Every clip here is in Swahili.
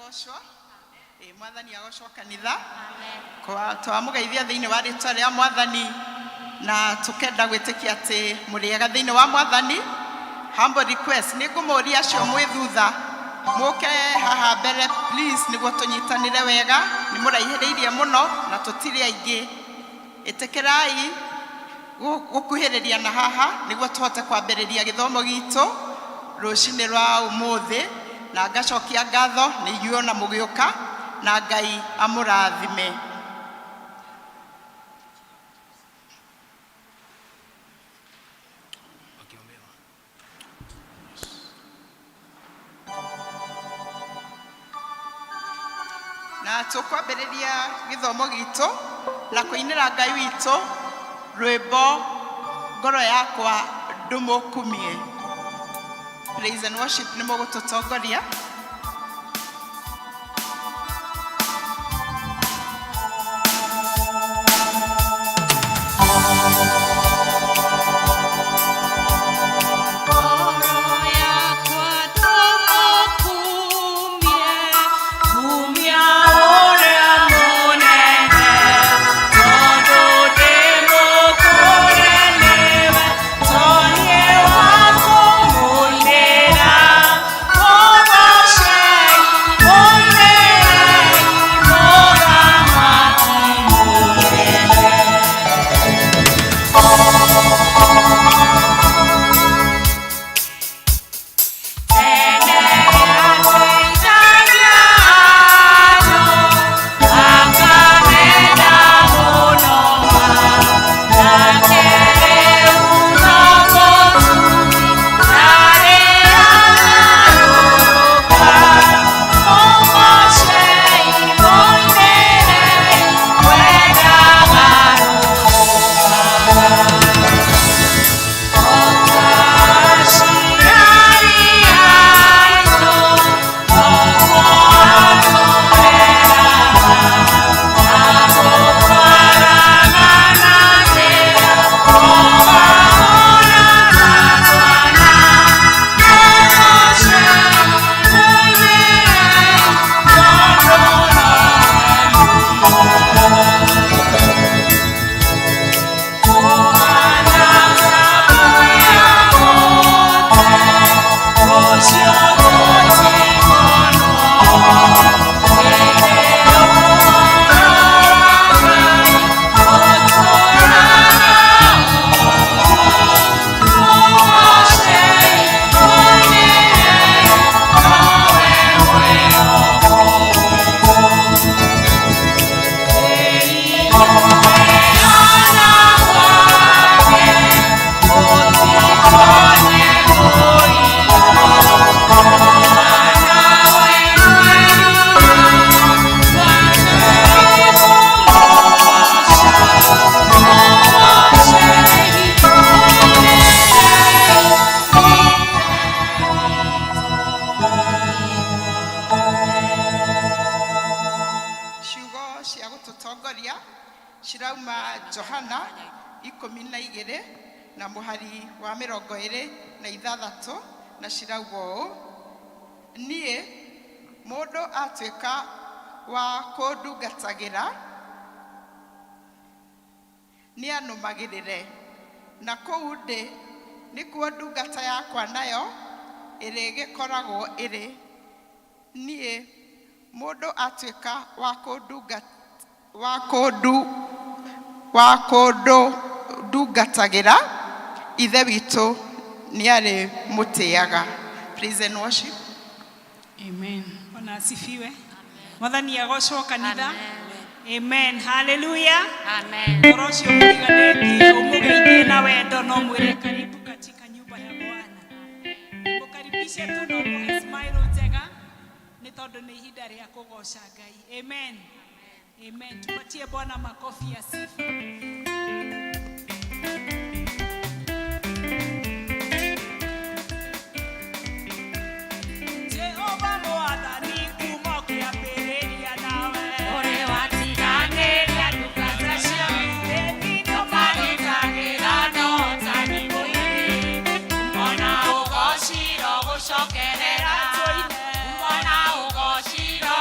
agoshwa mwathani agoshwa kanitha kwa twamugeithia thiini wa ritwa ria mwathani na tukenda gwitikia ati muriega thiini wa mwathani. Humble request ni ngumuria acio mwi thutha muke haha mbere please niguo tunyitanire wega, ni muraihiriirie muno na tutiri aingi. Itikirai gukuhiriria na haha niguo tuhote kwambiriria githomo gitu rucini rwa umuthi, na ngacokia ngatho ni inyuĩ na mugiuka na Ngai amurathime. Na tukwambĩrĩria gĩthomo gitu na kũinĩra Ngai witũ rwĩmbo ngoro yakwa ndũmũkumie. Praise and worship nĩ mũgũtũtongoria. Na shiraugo nie mundu atuika wa kundungatagira ni anumagirire na kou ndi nikuo ndungata yakwa nayo irigikoragwo iri. Nie mundu atuika wa kundungatagira ithe witu ni ari mutiaga. Praise and worship. Amen. Bwana asifiwe. Mwathani agoshwo kanitha. Amen. Hallelujah. Amen. Orosho mwiganeti umugeithie na wendo no mwire karibu katika nyumba ya Bwana. Mukaribishe tu no muhe smile njega ni tondu ni ihinda ria kugoca Ngai. Amen. Amen. Tupatie Bwana makofi ya sifa. Mwana ugoshiro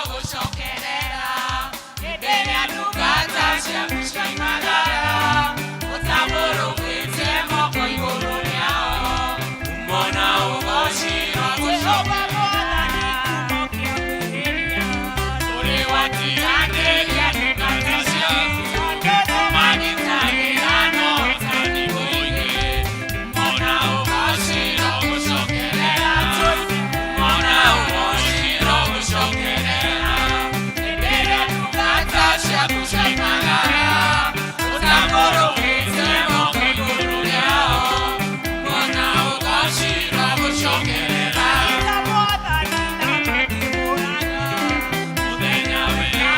Muthenya wera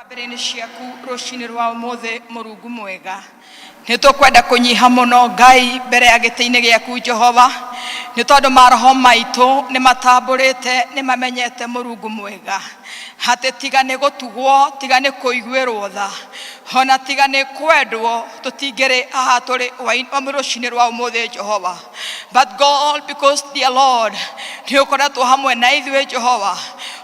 Mbere-inĩ ciaku rũcinĩ rwa ũmũthĩ Mũrungu mwega, nĩ tũkwenda kũnyiha mũno Ngai mbere ya gĩtĩ-inĩ gĩaku Jehova, nĩ tondũ maroho maitũ nĩ matambũrĩte nĩ mamenyete Mũrungu mwega, atĩ tiga nĩ gũtugwo, tiga nĩ kũiguĩrwo tha, ona tiga nĩ kwendwo, tũtingĩrĩ haha tũrĩ rũcinĩ rwa ũmũthĩ Jehova. But God, because dear Lord, nĩ ũkoretwo hamwe na ithuĩ Jehova,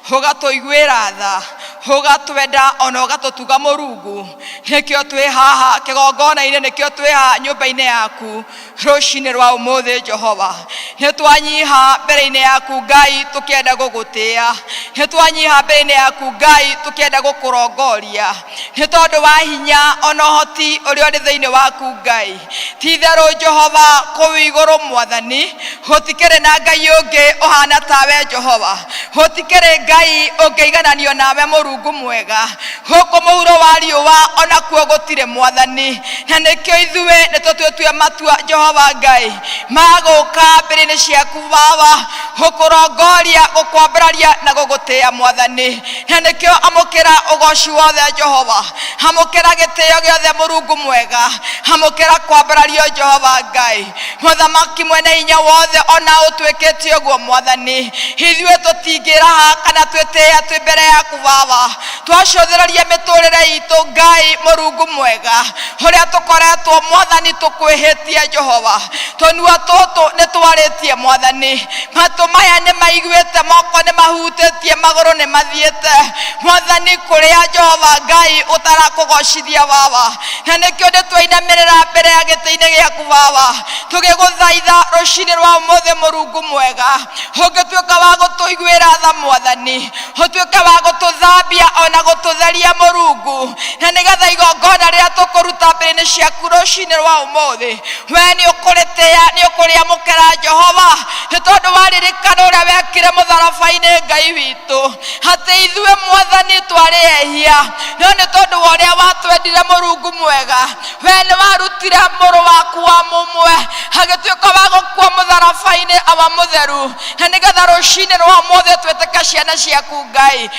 ũgatũiguĩra tha, ũgatwenda ona ũgatũtuga Mũrungu, nĩkĩo twĩ haha kĩgongona-inĩ, nĩkĩo twĩ haha nyũmba-inĩ yaku rũcinĩ rwa ũmũthĩ Jehova. Nĩ twanyiha mbere-inĩ yaku Ngai tũkĩenda gũgũtĩĩa, nĩ twanyiha mbere-inĩ yaku Ngai tũkĩenda gũkũrongoria, nĩ tondũ wa hinya ona ũhoti ũrĩa ũrĩ thĩinĩ waku Ngai. Ti itherũ Jehova kũu igũrũ Mwathani, gũtikĩrĩ na Ngai ũngĩ ũhana tawe Jehova, gũtikĩrĩ Ngai ũngĩigananio nawe Mũrungu mwega, gũkũ mũhuro wa riũa ona kuo gũtirĩ Mwathani, na nĩkĩo ithuĩ nĩ tũtuĩtue matua Jehova Ngai magũka mbere-inĩ ciaku Baba, gũkũrongoria, gũkwambararia na gũgũtĩĩa Mwathani, na nĩkĩo amũkĩra ũgoci wothe Jehova, amũkĩra gĩtĩo gĩothe Mũrungu mwega, amũkĩra kwambarario Jehova Ngai. Mũthamaki mwene hinya wothe ona ũtuĩkĩte ũguo Mwathani, ithuĩ tũtingĩraha kana twĩtĩĩa twĩ mbere yaku Baba, twacũthĩrĩria mĩtũrĩre itũ Ngai Mũrungu mwega, ũrĩa tũkoretwo Mwathani tũkwĩhĩtie Jehova, tũnua tũtũ nĩ twarĩtie Mwathani, matũ maya nĩ maiguĩte, moko nĩ mahutĩtie, magũrũ nĩ mathiĩte Mwathani kũrĩa Jehova Ngai ũtarakũgocithia Baba, na nĩkĩo nĩ twainamĩrĩra mbere ya gĩtĩ-inĩ gĩaku Baba, tũgĩgũthaitha rũcinĩ rwa ũmũthĩ Mũrungu mwega, ũngĩtuĩka wa gũtũiguĩra tha Mwathani, ũtuĩke wa gũtũthambia ona gũtũtheria Mũrungu, na nĩgetha igongona rĩrĩa tũkũruta mbere-inĩ ciaku rũcinĩ rwa ũmũthĩ, we nĩ ũkũrĩtĩĩa, nĩ ũkũrĩamũkĩra Jehova, nĩ tondũ warĩrĩka ririkana uria wekire mutharabaini Ngai witu ati ithue Mwathani twari ehia no ni tondu wa uria watwendire Murungu mwega we ni warutire muru waku wa mumwe agituika wa gukua mutharabaini awa mutheru na nigetha rucini rwa mothe tweteka ciana ciaku Ngai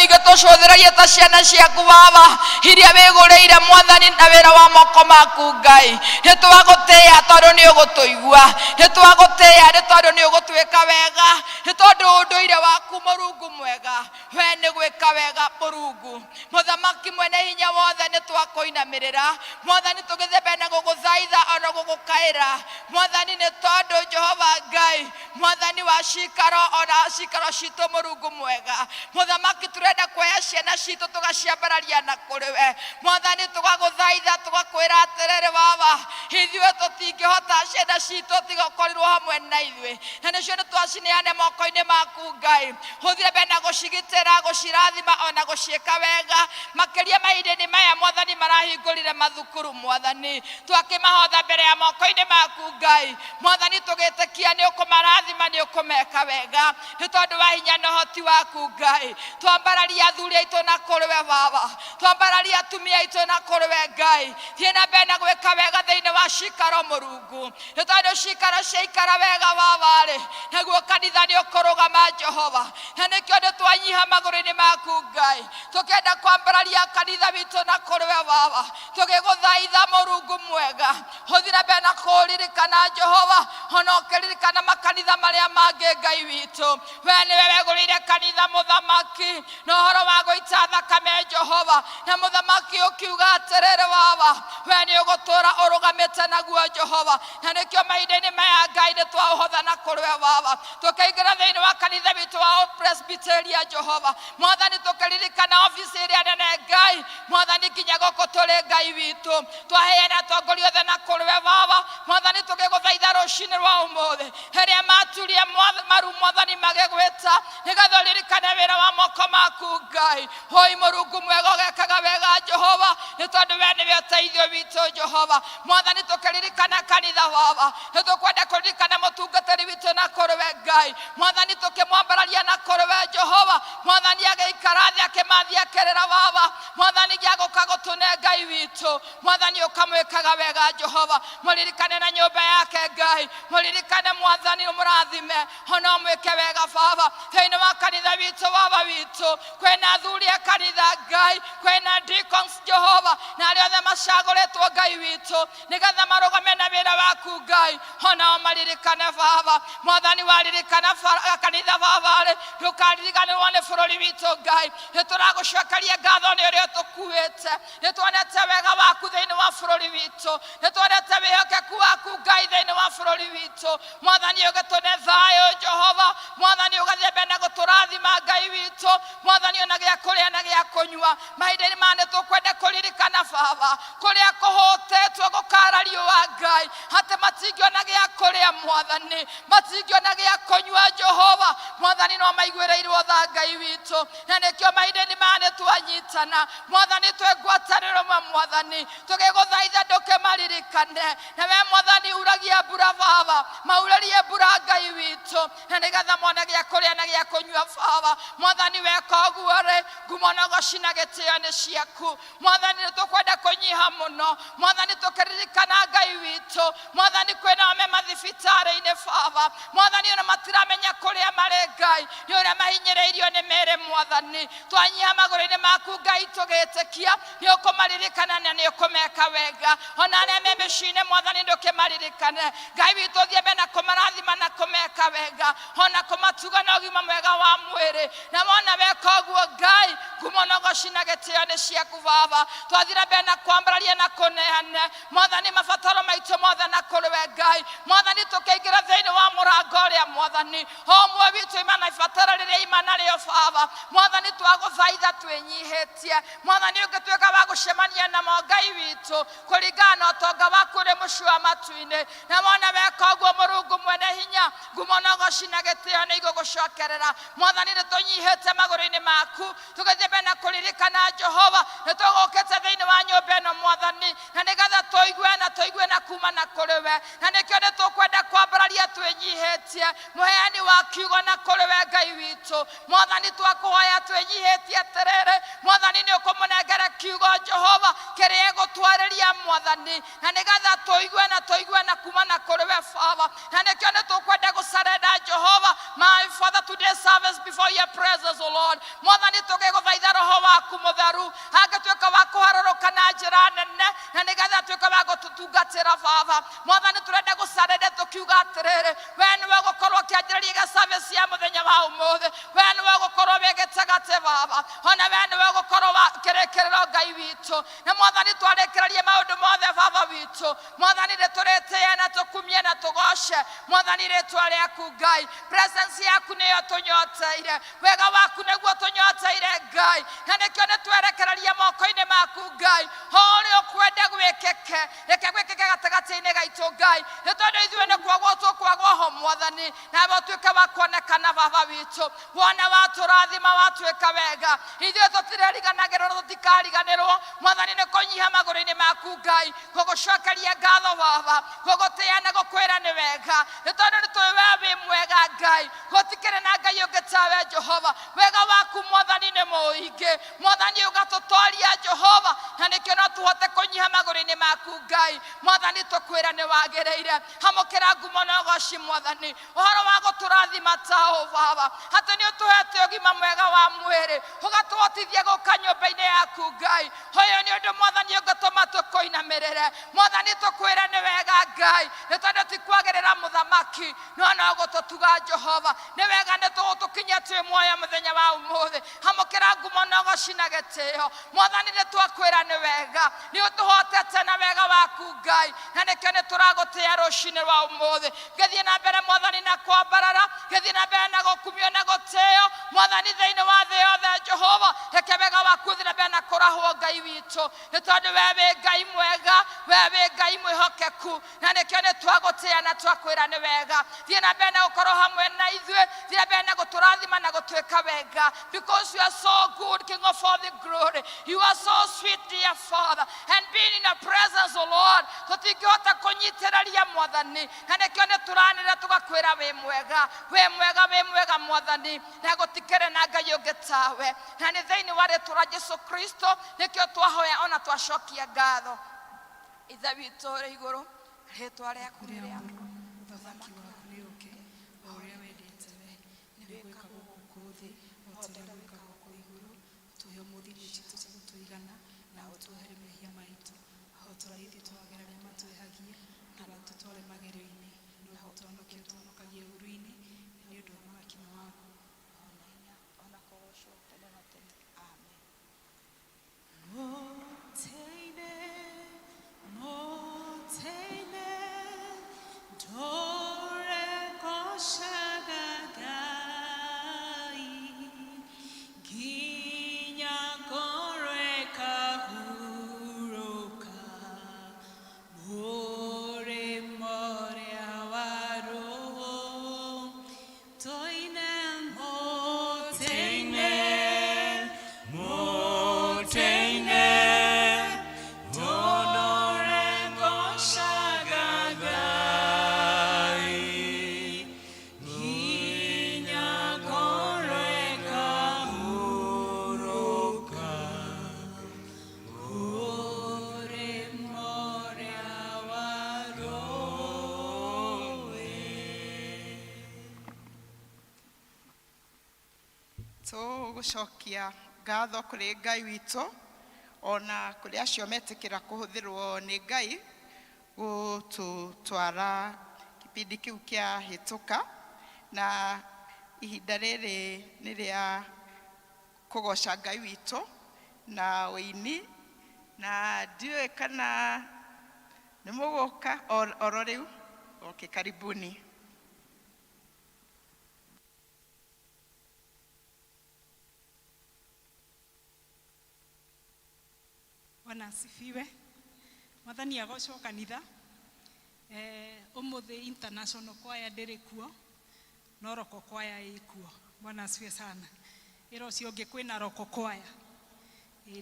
igitucuthiragie ta ciana ciaku Baba iria wiguriire Mwathani na wira wa moko maku Ngai ni twagutia tondu ni ugutuigua ni twagutia ni tondu ni ugutwika wega ni tondu unduire waku Murungu mwega we ni gwika wega Murungu muthamaki mwene hinya wothe ni twakuinamirira Mwathani tugithembe na guguthaitha ona gugukaira Mwathani ni tondu Jehova Ngai Mwathani wa cikaro ona cikaro citu Murungu mwega muthamaki turenda kuoya ciana citu tugaciambararia na kuriwe Mwathani tugaguthaitha tugakwira atiriri Baba ithuĩ tutingihota ciana citu tigakorirwo hamwe na ithuĩ na nicio ni twacineane moko-ini maku Ngai uthire mbere na gucigitira gucirathima ona guciika wega makiria mahinda-ini maya Mwathani marahingurire mathukuru Mwathani twakimahotha mbere ya moko-ini maku Ngai Mwathani tugitikia ni ukumarathima ni ukumeka wega ni tondu wa hinya na hoti waku Ngai twambararia athuri aitu na kuriwe Baba twambararia atumia aitu na kuriwe Ngai thie na mbere na gwika wega thiini wa cikaro Murungu ni tondu cikaro ciaikara wega Baba ri naguo kanitha ni ukurugama Jehova na nikio ni twanyiha maguru-ini maku Ngai tukienda kwambararia kanitha witu na kuriwe Baba tugiguthaitha Murungu mwega uthire mbere na kuririkana Jehova ona ukiririkana makanitha maria mangi Ngai witu we niwe wegurire kanitha muthamaki na uhoro wa guita thakame Jehova na muthamaki ukiuga atiriri Baba we ni ugutura urugamite naguo Jehova na nikio mahinda-ini maya Ngai ni twauhotha na kuriwe Baba tukaingira thiini wa kanitha witu wa Presbyteria Jehova Mwathani tukiririkana ofisi iria nene Ngai Mwathani kinya guku turi Ngai witu twaheana tongoria othe na kuriwe Baba Mwathani tugiguthaitha rucini rwa umuthi iria maturia maru Mwathani magigwita nigetha uririkane wira wa moko maku Ngai hoi Murungu mwega ugekaga wega Jehova ni tondu we niwe uteithio witu Jehova Mwathani tukiririkana kanitha Baba ni tukwenda kuririkana mutungatiri witu na kuriwe Ngai Mwathani tukimwambararia na kuriwe Jehova Mwathani ageikara thi akimathia kerera Baba Mwathani giaguka gutune Ngai witu Mwathani ukamwikaga wega Jehova muririkane na nyumba yake Ngai muririkane Mwathani umurathime ona umwike wega Baba thiini wa kanitha witu Baba witu kwina athuri a kanitha Ngai kwina deacons Jehova na aria othe macaguritwo Ngai witu nigetha marugame na wira waku Ngai ona umaririkane Baba Mwathani waririkana kanitha Baba ri ndukaririkanirwo ni bururi witu Ngai nituragucokeria ngatho ni uria tukuite nitwonete wega waku thiini wa bururi witu nitwonete wihokeku waku Ngai thiini wa bururi witu Mwathani ugitune thayo Jehova Mwathani ugathie mbere na guturathima Ngai witu Mwathani ona gia kuria na gia kunyua mahinda-ini maya tukwenda kuririkana Baba kuria kuhutetwo gukara riua Ngai ati matingiona gia kuria Mwathani matingiona gia kunyua Jehova Mwathani no maiguireirwo tha Ngai witu na nikio mahinda-ini maya twanyitana Mwathani twegwataniro Mwathani tugiguthaitha ndukimaririkane na we Mwathani uragia mbura Baba maurarie mbura Ngai witu na nigetha mone gia kuria na gia kunyua Baba Mwathani weka uguo ri ngumo na gocina gitio ni ciaku Mwathani nitukwenda kunyiha muno Mwathani tukiririkana Ngai witu Mwathani kwina ame mathibitari-ini Baba Mwathani ona matiramenya kuria mari Ngai ni uria mahinyiriirio ni mere Mwathani twanyiha maguru-ini maku Ngai tugitikia ni ukumaririkana na ni ukumeka wega ona aria me micii-ini Mwathani ndukimaririkane Ngai witu thie mbere na kumarathima na kumeka wega ona kumatuga na ugima mwega wa mwiri na mona weka uguo Ngai ngumo na gocina gitio ni ciaku Baba twathire mbere na kwambararia na kuneane Mwathani mabataro maitu mothe na kuriwe Ngai Mwathani tukiingira thiini wa murango uria Mwathani o mwe witu imana ibatara riria imana rio Baba Mwathani twaguthaitha twinyihitie Mwathani ungituika wa gucemania namo Ngai witu kuringana na utonga waku ri muci wa matu-ini na mona weka uguo Murungu mwene hinya ngumo na gocina gitio ni igugucokerera Mwathani ni tunyihite maguru-ini maku tugithie mbere na kuririkana Jehova ni tugukite thiini wa nyumba ino Mwathani na nigetha tuigue na kuma na kuriwe na nikio ni tukwenda kwambararia twĩnyihĩtie mũheani wa kiugo na kũrĩ we Ngai witũ Mwathani twakũhoya twĩnyihĩtie atĩrĩrĩ Mwathani nĩ ũkũmũnengera kiugo Jehova kĩrĩa gũtwarĩria Mwathani na nĩgetha tũigue na kuma na kũrĩ we Baba na nĩkĩo nĩ tũkwenda gũcarenda Jehova my Father today service before your presence O Lord Mwathani tũgĩgũthaitha roho waku mũtheru angĩtuĩka wa kũharũrũka na njĩra nene na nĩgetha tuĩke wa gũtũtungatĩra Baba Mwathani tũrenda gũcarenda tũkiuga atĩrĩrĩ we nĩwe gũkorwo kĩanjĩrĩria service ya mũthenya wa ũmũthĩ we nĩwe gũkorwo wĩ gĩtagati Baba ona we nĩwe gũkorwo kĩrĩkĩrĩro Ngai witũ na Mwathani twarĩkĩrĩrie maũndũ mothe Baba witũ Mwathani nĩtũrĩtĩe na tũkumie na tũgoce Mwathani rĩtwa rĩaku Ngai presence yaku nĩyo tũnyoteire wega waku nĩguo tũnyoteire Ngai na nĩkĩo nĩtwerekereria moko-inĩ maku Ngai ũrĩa ũkwenda gwĩkĩke reke gwĩkĩke gatagatĩ-inĩ gaitũ Ngai nĩ tondũ ithuĩ nĩ kwagwo tũkwagwo ho Mwathani na tuĩke wa kuonekana Baba witũ wona watũrathima watuĩka wega ithuĩ tũtireriganagĩrwo na tũtikariganĩrwo Mwathani nĩ kũnyiha magũrũ-inĩ maku Ngai gũgũcokeria ngatho Baba gũgũtĩĩa na gũkwĩra nĩ wega nĩ tondũ nĩ tũĩ we wĩ mwega Ngai gũtikĩrĩ na Ngai ũngĩ tawe Jehova wega waku Mwathani nĩ mũingĩ Mwathani ũgatũtwaria Jehova na nĩkĩo no tũhote kũnyiha magũrũ-inĩ maku Ngai Mwathani tũkwĩra nĩ wagĩrĩire hamũkĩra ngumo na ũgoci Mwathani ũhoro wa gũtũrathima taũ Baba atĩ nĩ ũtũhete ũgima mwega wa mwĩrĩ ũgatũhotithia gũka nyũmba-inĩ yaku Ngai ũyũ nĩ ũndũ Mwathani ũngatũma tũkũinamĩrĩre Mwathani tũkwĩra nĩ wega Ngai nĩ tondũ ti kwagĩrĩra mũthamaki no no gũtũtuga Jehova nĩ wega nĩ tũgũtũkinyia twĩ muoyo mũthenya wa ũmũthĩ hamũkĩra ngumo na ũgoci na gĩtĩo Mwathani nĩ twakwĩra nĩ wega nĩ ũtũhotete na wega waku Ngai na nĩkĩo nĩ tũragũtĩĩa rũcinĩ rwa ũmũthĩ gĩthiĩ na mbere Mwathani na kwambarara gĩthiĩ na mbere na gũkumio na gũtĩo Mwathani thĩinĩ wa thĩ yothe Jehova reke wega waku ũthiĩ na mbere na kũrahwo Ngai witũ nĩ tondũ we wĩ Ngai mwega we wĩ Ngai mwĩhokeku na nĩkĩo nĩ twagũtĩĩa na twakwĩra nĩ wega thiĩ na mbere na gũkorwo hamwe na ithuĩ thiĩ na mbere na gũtũrathima na gũtuĩka wega because you are so good King of all the glory you are so sweet dear Father and being in your presence O Lord tũtingĩhota kũnyitĩrĩria Mwathani na nĩkĩo nĩ tũranĩrĩra tũgakwĩra wĩ mwega Mwathani na gũtikĩrĩ na Ngai ũngĩ tawe na nĩ thĩinĩ wa rĩĩtwa rĩa Jesũ Kristo nĩkĩo twahoya ona twacokia ngatho Ithe witũ ũrĩ igũrũ rĩĩtwa rĩaku nĩ rĩamũrwo Ũthamaki waku nĩ ũke o ũrĩa wendete we nĩ gwĩkagwo gũkũ thĩ o ta ũrĩa gwĩkagwo kũ igũrũ tũhe ũmũthĩ irio citũ cia gũtũigana na ũtwehere mehia maitũ o ta ũrĩa ithuĩ twagera arĩa matwĩhagia na ũtũtware magerio-inĩ na ũtũhonokie ũtũhonokagie ũũru-inĩ nĩ ũndũ wa ũthamaki waku ona kũgocwo tene na tene amen Tũgũcokia ngatho kũrĩ Ngai witũ ona kũrĩ acio metĩkĩra kũhũthĩrwo nĩ Ngai gũtũtwara kĩbindi kĩu kĩa hĩtũka na ihinda rĩrĩ nĩ rĩa kũgoca Ngai witũ na ũini na ndiũĩ kana nĩ mũgũka oro rĩu okay karibuni Bwana asifiwe. Mwathani agocwo kanitha. Ũmũthĩ international choir ndĩrĩ kuo no roko choir ĩ kuo. Bwana asifiwe sana. Ĩra ũcio ũngĩ kwĩna roko choir.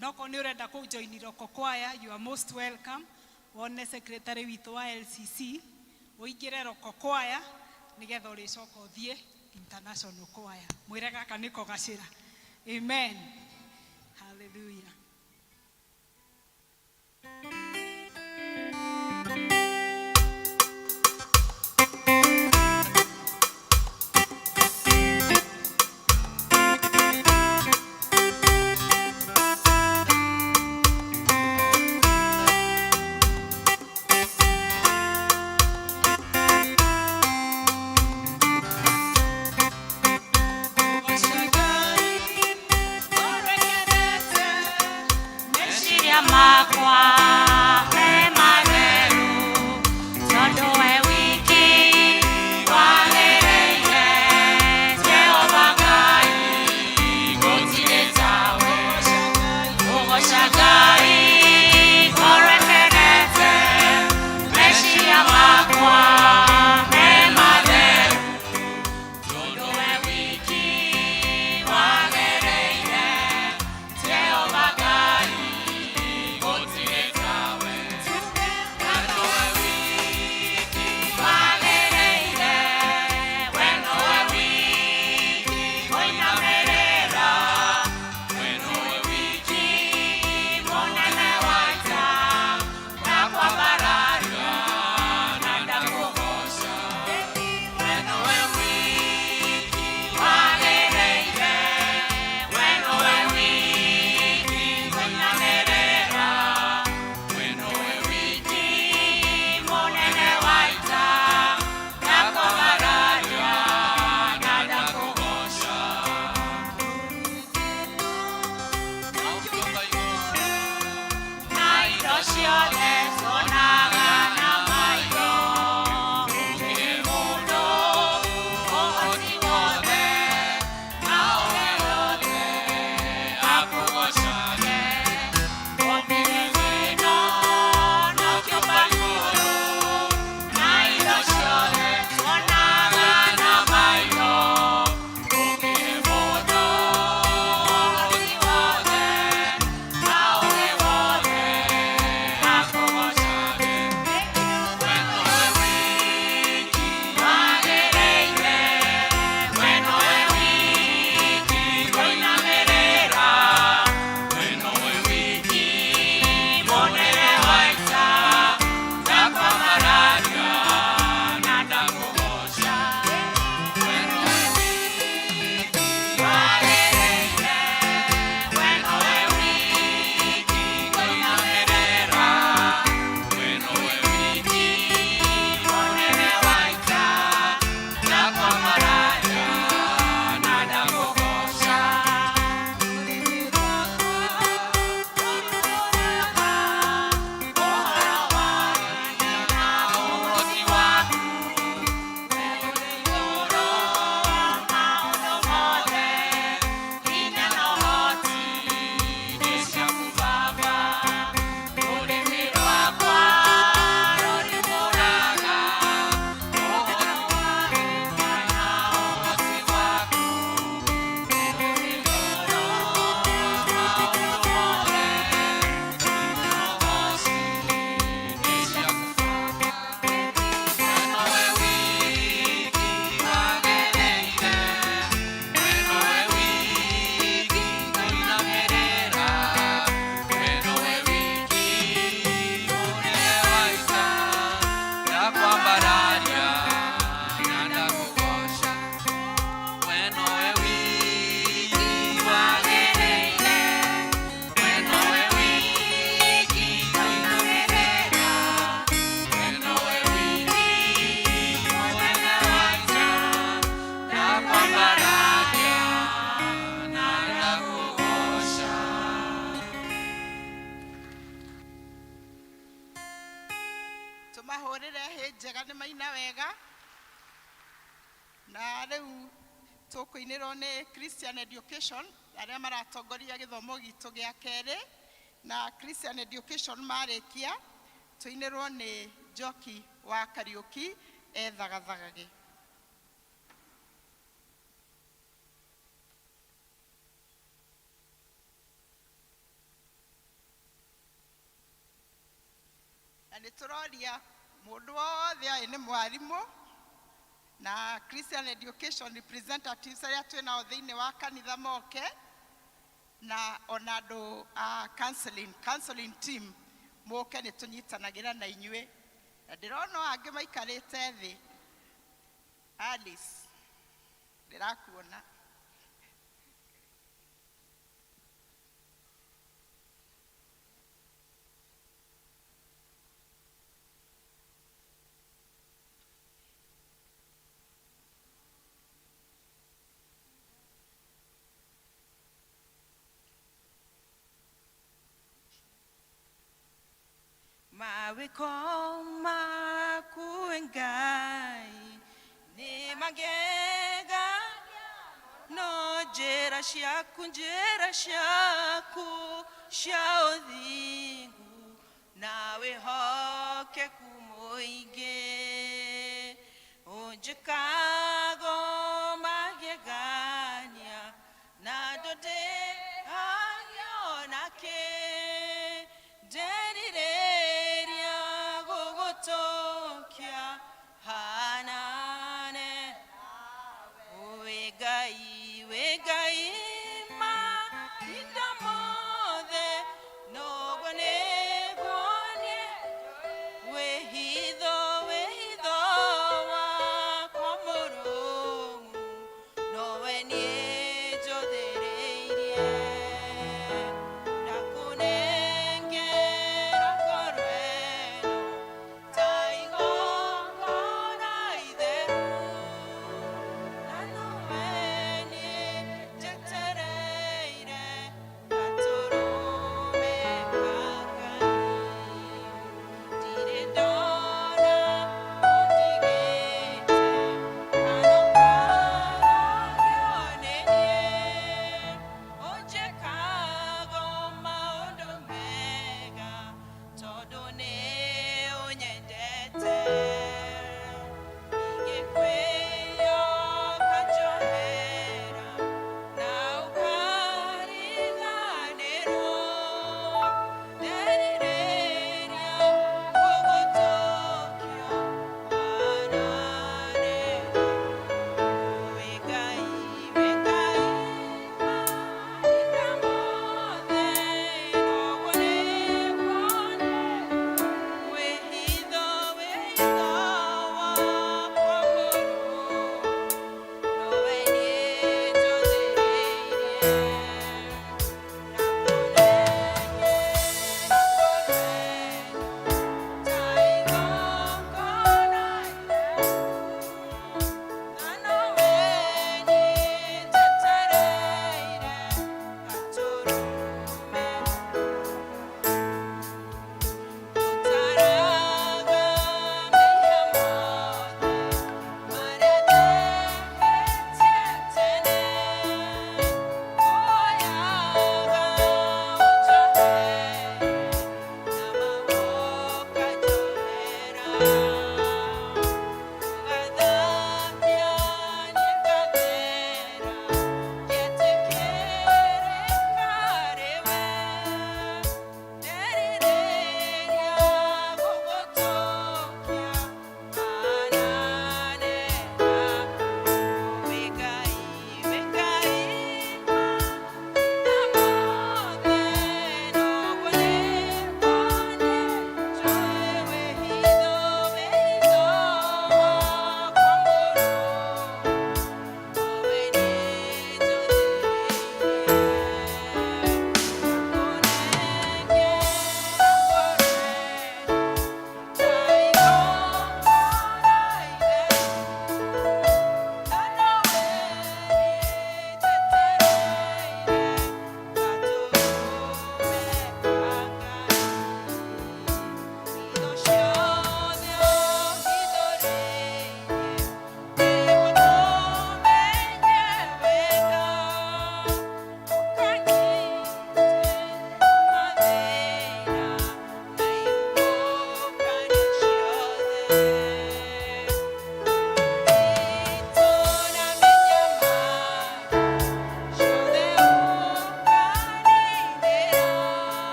Noko nĩ ũrenda kũjoin roko choir you are most welcome. Wone secretary witũ wa LCC ũingĩre roko choir nigetha uricoka uthie international choir mwire gaka niko gacira. Amen. Hallelujah. tumahurire hinjega ni maina wega na riu tukuinirwo ni Christian Education aria maratongoria githomo gitu gia keri na Christian Education marikia tuinirwo ni Joki wa Kariuki ethagathagage. Na nituroria mundu wothe ai ni mwarimu na Christian Education representatives arĩa twĩnao thĩinĩ wa kanitha moke, na ona andũ counseling team moke nĩ tũnyitanagĩra na inyuĩ. Na ndĩrona angĩ maikarĩte thĩ. Alice, ndĩrakuona. Mawiko maku Ngai ni magega no njĩra ciaku cia ũthingu na wĩhokeku mũingĩ ũnjĩkago magegania na ndũndĩhagio na kĩ nderirĩria gũgũtũkia hanane wĩ Ngai mahinda mothe noguo nĩguo niĩ wĩhitho wakwa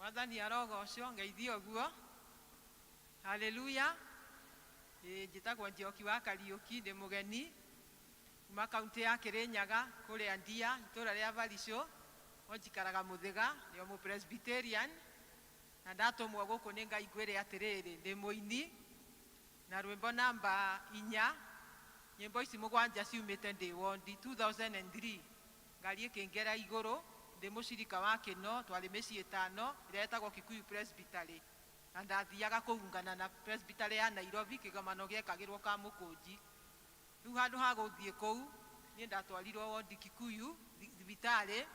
Mwathani arogocio ngeithio guo. Haleluya. Njitagwo Njoki wa Kariuki ndi mugeni kuma kaunti ya Kirinyaga kuria Ndia itura ria Varicio onjikaraga Muthiga ni mu Presbyterian na ndatumwo guku ni Ngai ngwire atiriri ndi muini na rwimbo namba 4 nyimbo ici mugwanja ciumite ndi wondi 2003 ngari ikingera iguru ndi mucirika wa Kino twari micii 5 iria etagwo Kikuyu Presbytery na ndathiaga kuungana na Presbytery ya Nairobi kigamano giekagirwo ka mukunji riu handu ha guthie kou ni ndatwarirwo wondi Kikuyu thibitari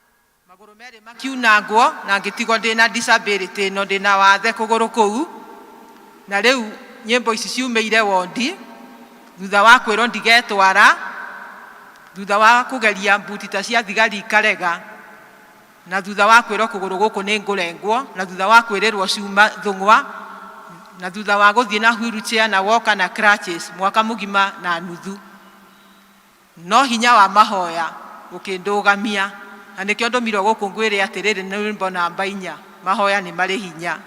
maguru meri makiunangwo na ngitigo ndina disability no ndina wathe kuguru kou na riu nyimbo ici ciumeire wondi thutha wa kwirwo ndigetwara thutha wa kugeria mbutita cia thigari karega na thutha wa kwirwo kuguru guku ni ngurengwo na thutha wa kwirirwo ciuma thungwa na thutha wa guthie na wheelchair na walker na crutches mwaka mugima na nuthu no hinya wa mahoya ukindugamia na nikio ndumirwo guku ngwire atiriri ni rwimbo namba 4 mahoya ni mari hinya.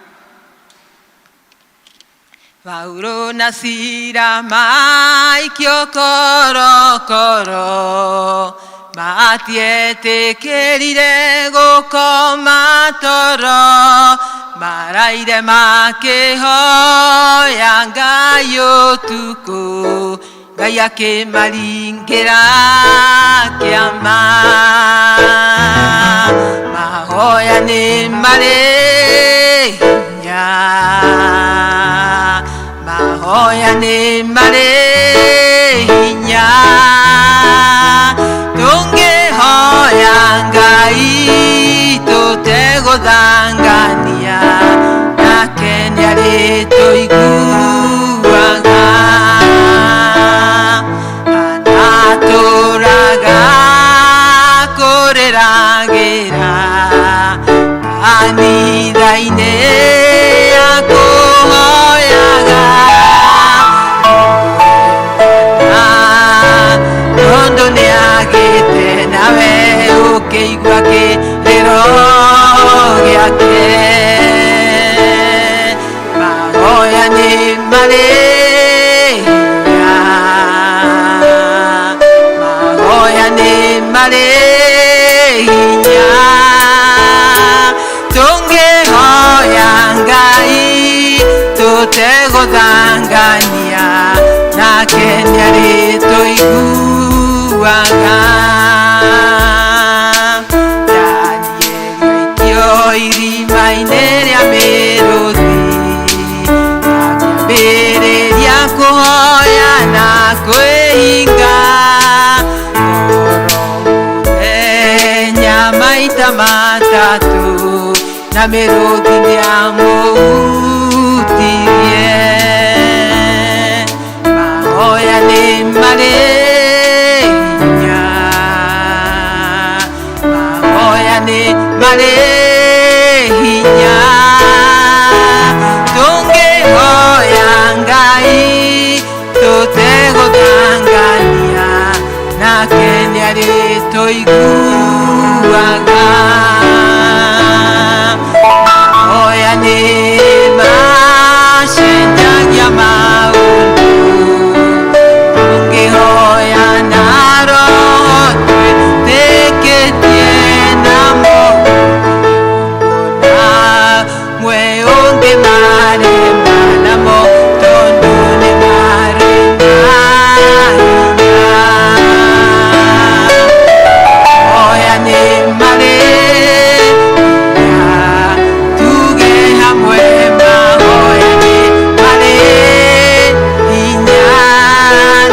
Paulo na Sila maikio korokoro matietekerire gukoma toro maraire makihoya Ngai utuku Ngai akimaringira kiama mahoya ni mari hinya mahoya ni mari hinya tungihoya Ngai tuteguthangania nake niarituiguaga anaturaga kuriragira kanitha-ini akuhoyaga tondu niagite nawe ukigua kiriro giake mahoya ni mari hinya mahoya ni mari hinya tungihoya Ngai tuteguthangania nake niarituiguaga Danieli irima-ini ria miruthi akiambiriria kuhoya na kwihinga muthenya maita matatu na miruthi niamutirie mahoya ni mari hinya mahoya ni mari hinya tungihoya Ngai tuteguthangania nake niarituiguaga mahoya ni macenjagia maundu tungihoya na roho twitikitie namo na mwe ungi marema namo tondu ni mari hinya mahoya ni mari hinya tuge hamwe mahoya ni mari hinya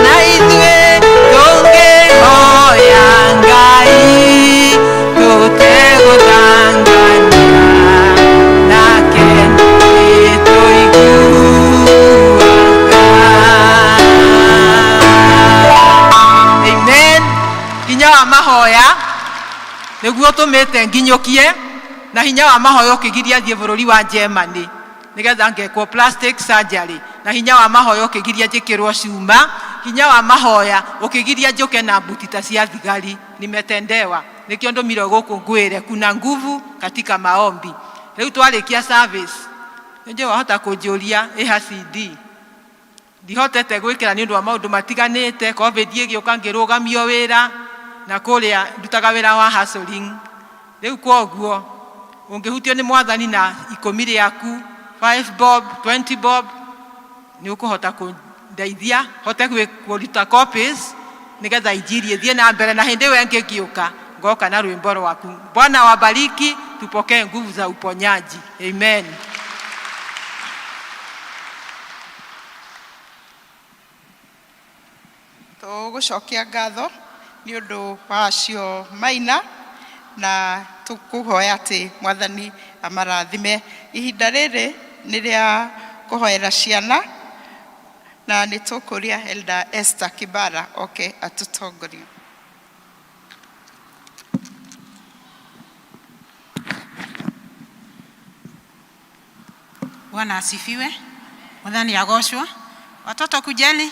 na ithue tungihoya Ngai tuteguthangania nake nituiguaga. Amen. Hinya wa mahoya niguo tumite nginyukie na hinya wa mahoya ukigiria thie bururi wa Germany nigetha ngekwo plastic surgery na hinya wa mahoya ukigiria njikirwo ciuma hinya wa mahoya ukigiria njuke na mbutita cia thigari nimetendewa nikio ndumire guku ngwire kuna nguvu katika maombi Riu twarikia service. Nje wahota kunjuria iha CD. Ndihotete gwikira ni ndu wa maundu matiganite, covid igioka ngirugamio wira na kuria ndutaga wira wa hustling. Riu koguo ungihutio ni mwathani na 10 riaku 5 bob 20 bob ni ukuhota kundeithia hote kuruta copies nigetha injiri thie na mbere na hindi we ngigiuka ngoka na rwimbo rwaku. Bwana wabariki, tupokee nguvu za uponyaji. Amen. Tugucokia ngatho ni undu wa acio maina na tukuhoya ati mwathani amarathime. Ihinda riri ni ria kuhoera ciana na ni tukuria Elder Esther Kibara atutongorie. Bwana asifiwe. Mwathani agoshwa. Watoto kujeni.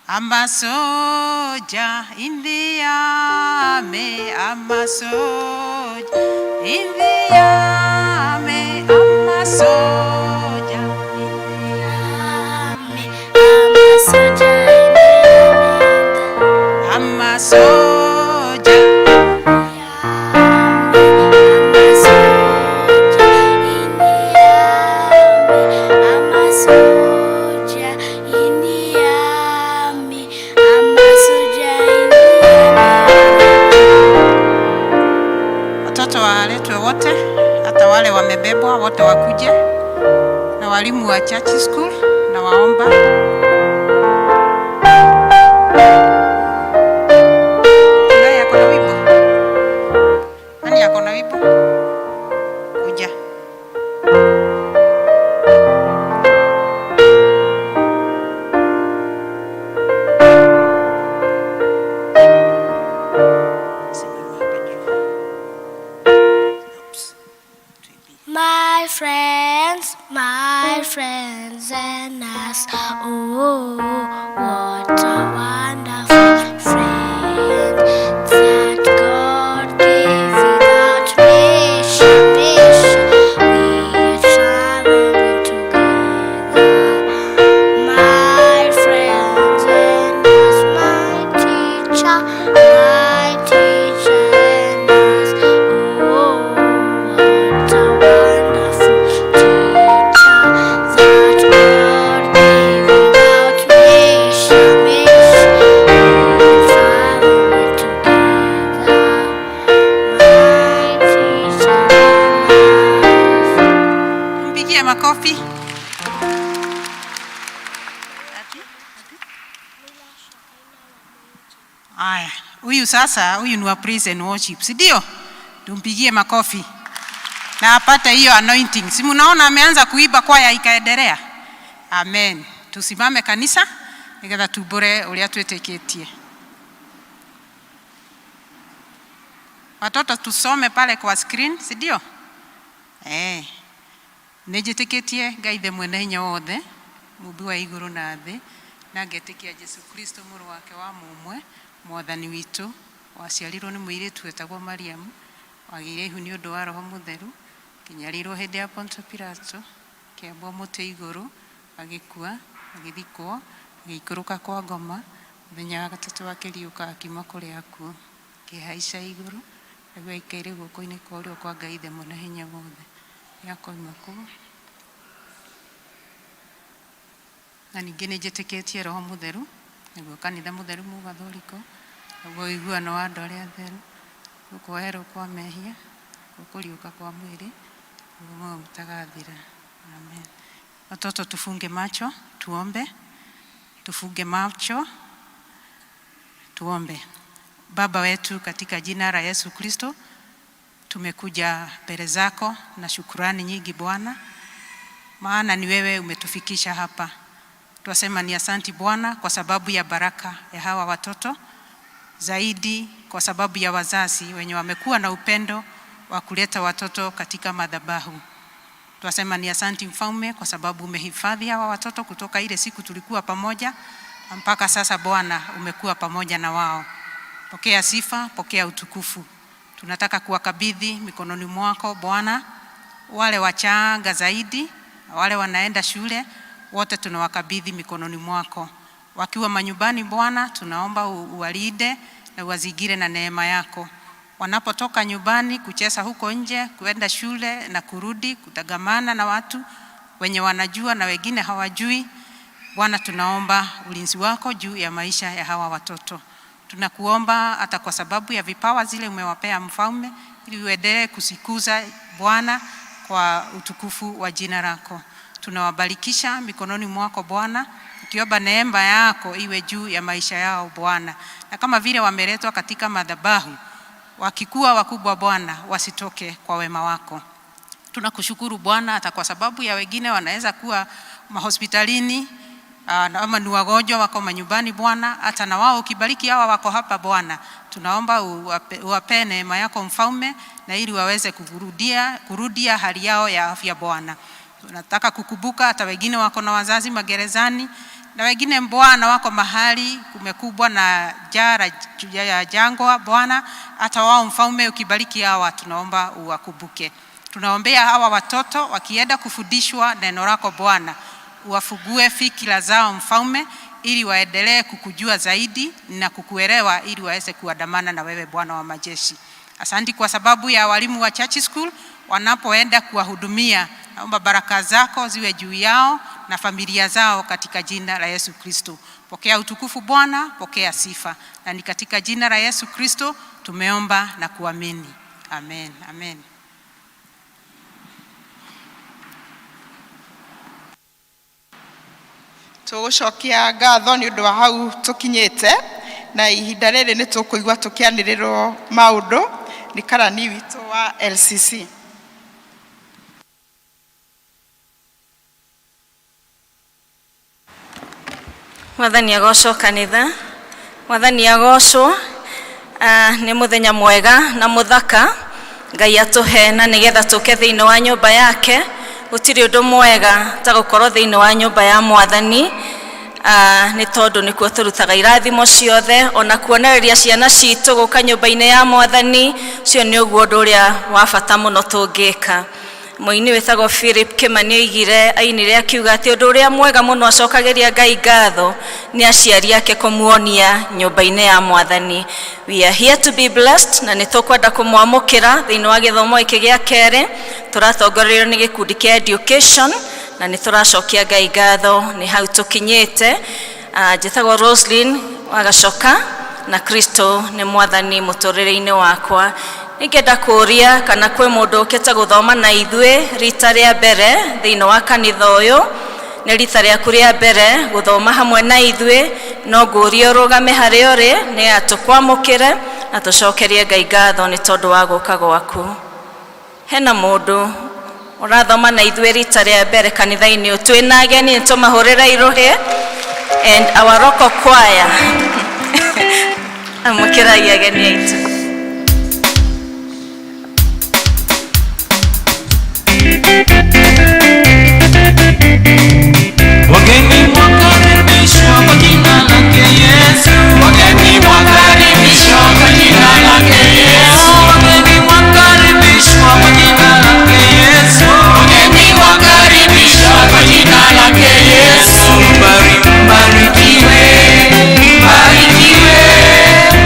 I'm a soldier in the army. I'm a soldier in the army. I'm a soldier in the army. I'm a soldier in the army. I'm a soldier. Wale wamebebwa wote wakuje na walimu wa church school na waomba. Nani ako na wimbo? Nani ako na wimbo? Kuja. My friends and us, oh, what a wonderful friend that God gave without measure. We are traveling together, my friends and us, my teacher and us, oh, what a wonderful makofi. Aya, huyu ni wa praise and worship, si ndio? Tumpigie makofi na apate hiyo anointing. Si mnaona ameanza kuiba kwaya ikaendelea. Amen. Tusimame kanisa nigetha tubure uria twetikitie. Watoto tusome pale kwa screen, si ndio? Nejetikitie Ngai the mwene hinya wothe, Mumbi wa iguru na thi, na ngetikia Jesu Kristo muru wake wa mumwe, mwathani witu, waciarirwo ni muiritu etagwo Mariam, wagire ihu ni undu wa Roho Mutheru, kinyarirwo hindi ya Ponto Pilato, kiambwo muti iguru, agikua, agithikwo, agikuruka kwa ngoma, muthenya wa gatatu akiriuka akima kuri akuo, kihaica iguru, agwa ikaire guoko-ini kwa urio kwa Ngai the mwene hinya wothe. Yakoima kuo na ningĩ nĩnjĩtĩkĩtie Roho Mutheru nĩguo kanitha mutheru mugathũriko naguo iguano wa andũ arĩa atheru gũkwoherwo kwa mehia gũkũriũka kwa mwĩrĩ guo mutagathira. Amen. Watoto tufunge macho tuombe. Tufunge macho tuombe. Baba wetu katika jina la Yesu Kristo, tumekuja mbele zako na shukrani nyingi Bwana, maana ni wewe umetufikisha hapa. Twasema ni asanti Bwana kwa sababu ya baraka ya hawa watoto, zaidi kwa sababu ya wazazi wenye wamekuwa na upendo wa kuleta watoto katika madhabahu. Twasema ni asanti Mfalme kwa sababu umehifadhi hawa watoto kutoka ile siku tulikuwa pamoja mpaka sasa Bwana umekuwa pamoja na wao. Pokea sifa, pokea utukufu. Tunataka kuwakabidhi mikononi mwako Bwana wale wachanga zaidi, wale wanaenda shule, wote tunawakabidhi mikononi mwako. Wakiwa manyumbani Bwana, tunaomba uwalinde na uwazigire na neema yako. Wanapotoka nyumbani kucheza huko nje, kuenda shule na kurudi, kutagamana na watu wenye wanajua na wengine hawajui, Bwana tunaomba ulinzi wako juu ya maisha ya hawa watoto. Tunakuomba hata kwa sababu ya vipawa zile umewapea Mfalme, ili uendelee kusikuza Bwana kwa utukufu wa jina lako. Tunawabarikisha mikononi mwako Bwana, tukiomba neema yako iwe juu ya maisha yao Bwana. Na kama vile wameletwa katika madhabahu, wakikuwa wakubwa Bwana, wasitoke kwa wema wako. Tunakushukuru Bwana hata kwa sababu ya wengine wanaweza kuwa mahospitalini, ama ni wagonjwa wako manyumbani Bwana, hata na wao ukibariki hawa wako hapa Bwana, tunaomba uwape neema yako Mfalme, na ili waweze kurudia hali yao ya afya Bwana. Tunataka kukumbuka hata wengine wako na wazazi magerezani, na wengine Bwana wako mahali kumekubwa na jangwa Bwana, hata wao Mfalme ukibariki hawa, tunaomba uwakumbuke. Tunaombea hawa watoto wakienda kufundishwa neno lako Bwana, uwafugue fikira zao Mfalme, ili waendelee kukujua zaidi na kukuelewa, ili waweze kuandamana na wewe Bwana wa majeshi. Asante kwa sababu ya walimu wa church school wanapoenda kuwahudumia. Naomba baraka zako ziwe juu yao na familia zao katika jina la Yesu Kristo. Pokea utukufu Bwana, pokea sifa. Na ni katika jina la Yesu Kristo tumeomba na kuamini. Amen. Amen. Tugucokia ngatho ni undu wa hau tukinyete, na ihinda riri ni tukuigua tukianirirwo maundu ni karani witu wa LCC. Mwathani agocwo kanitha, Mwathani agocwo. Ni muthenya mwega na muthaka Ngai atuhe, na nigetha tuke thiini wa nyumba yake. Gutiri undu mwega ta gukorwo thiini wa nyumba ya Mwathani, ni tondu nikuo turutaga irathimo ciothe, ona kuonereria ciana citu guka nyumba-ini ya Mwathani. Cio ni uguo undu uria wa bata muno tungika. Muini wetagwo Philip Kimani oigire, ainire akiuga ati undu uria mwega muno acokagiria Ngai ngatho ni aciari ake kumuonia nyumba-ini ya Mwathani. We are here to be blessed, na nitukwenda kumwamukira thiini wa githomo iki gia keri. Turatongorerio ni gikundi kia education, na nituracokia Ngai ngatho ni hau tukinyete. Njitagwo Roslyn Wagacoka, na Kristo ni Mwathani muturire-ini wakwa. Ningenda kuria kana kwi mundu ukite guthoma na ithue rita ria mbere thiini wa kanitha uyu, ni rita riaku ria mbere guthoma hamwe na ithue, no nguria urugame hari uri ni atukwamukire na tucokerie Ngai ngatho ni tondu wa guka gwaku. Hena mundu urathoma na ithue rita ria mbere kanitha-ini uyu, twina ageni nitumahurira iruhi, and our local choir amukiragia ageni aitu. Wageni mwakaribishwa kwa jina lake Yesu. Wageni mwakaribishwa kwa jina lake Yesu. Wageni mwakaribishwa kwa jina lake Yesu. Wageni mwakaribishwa kwa jina lake Yesu. Mbarikiwe, mbarikiwe,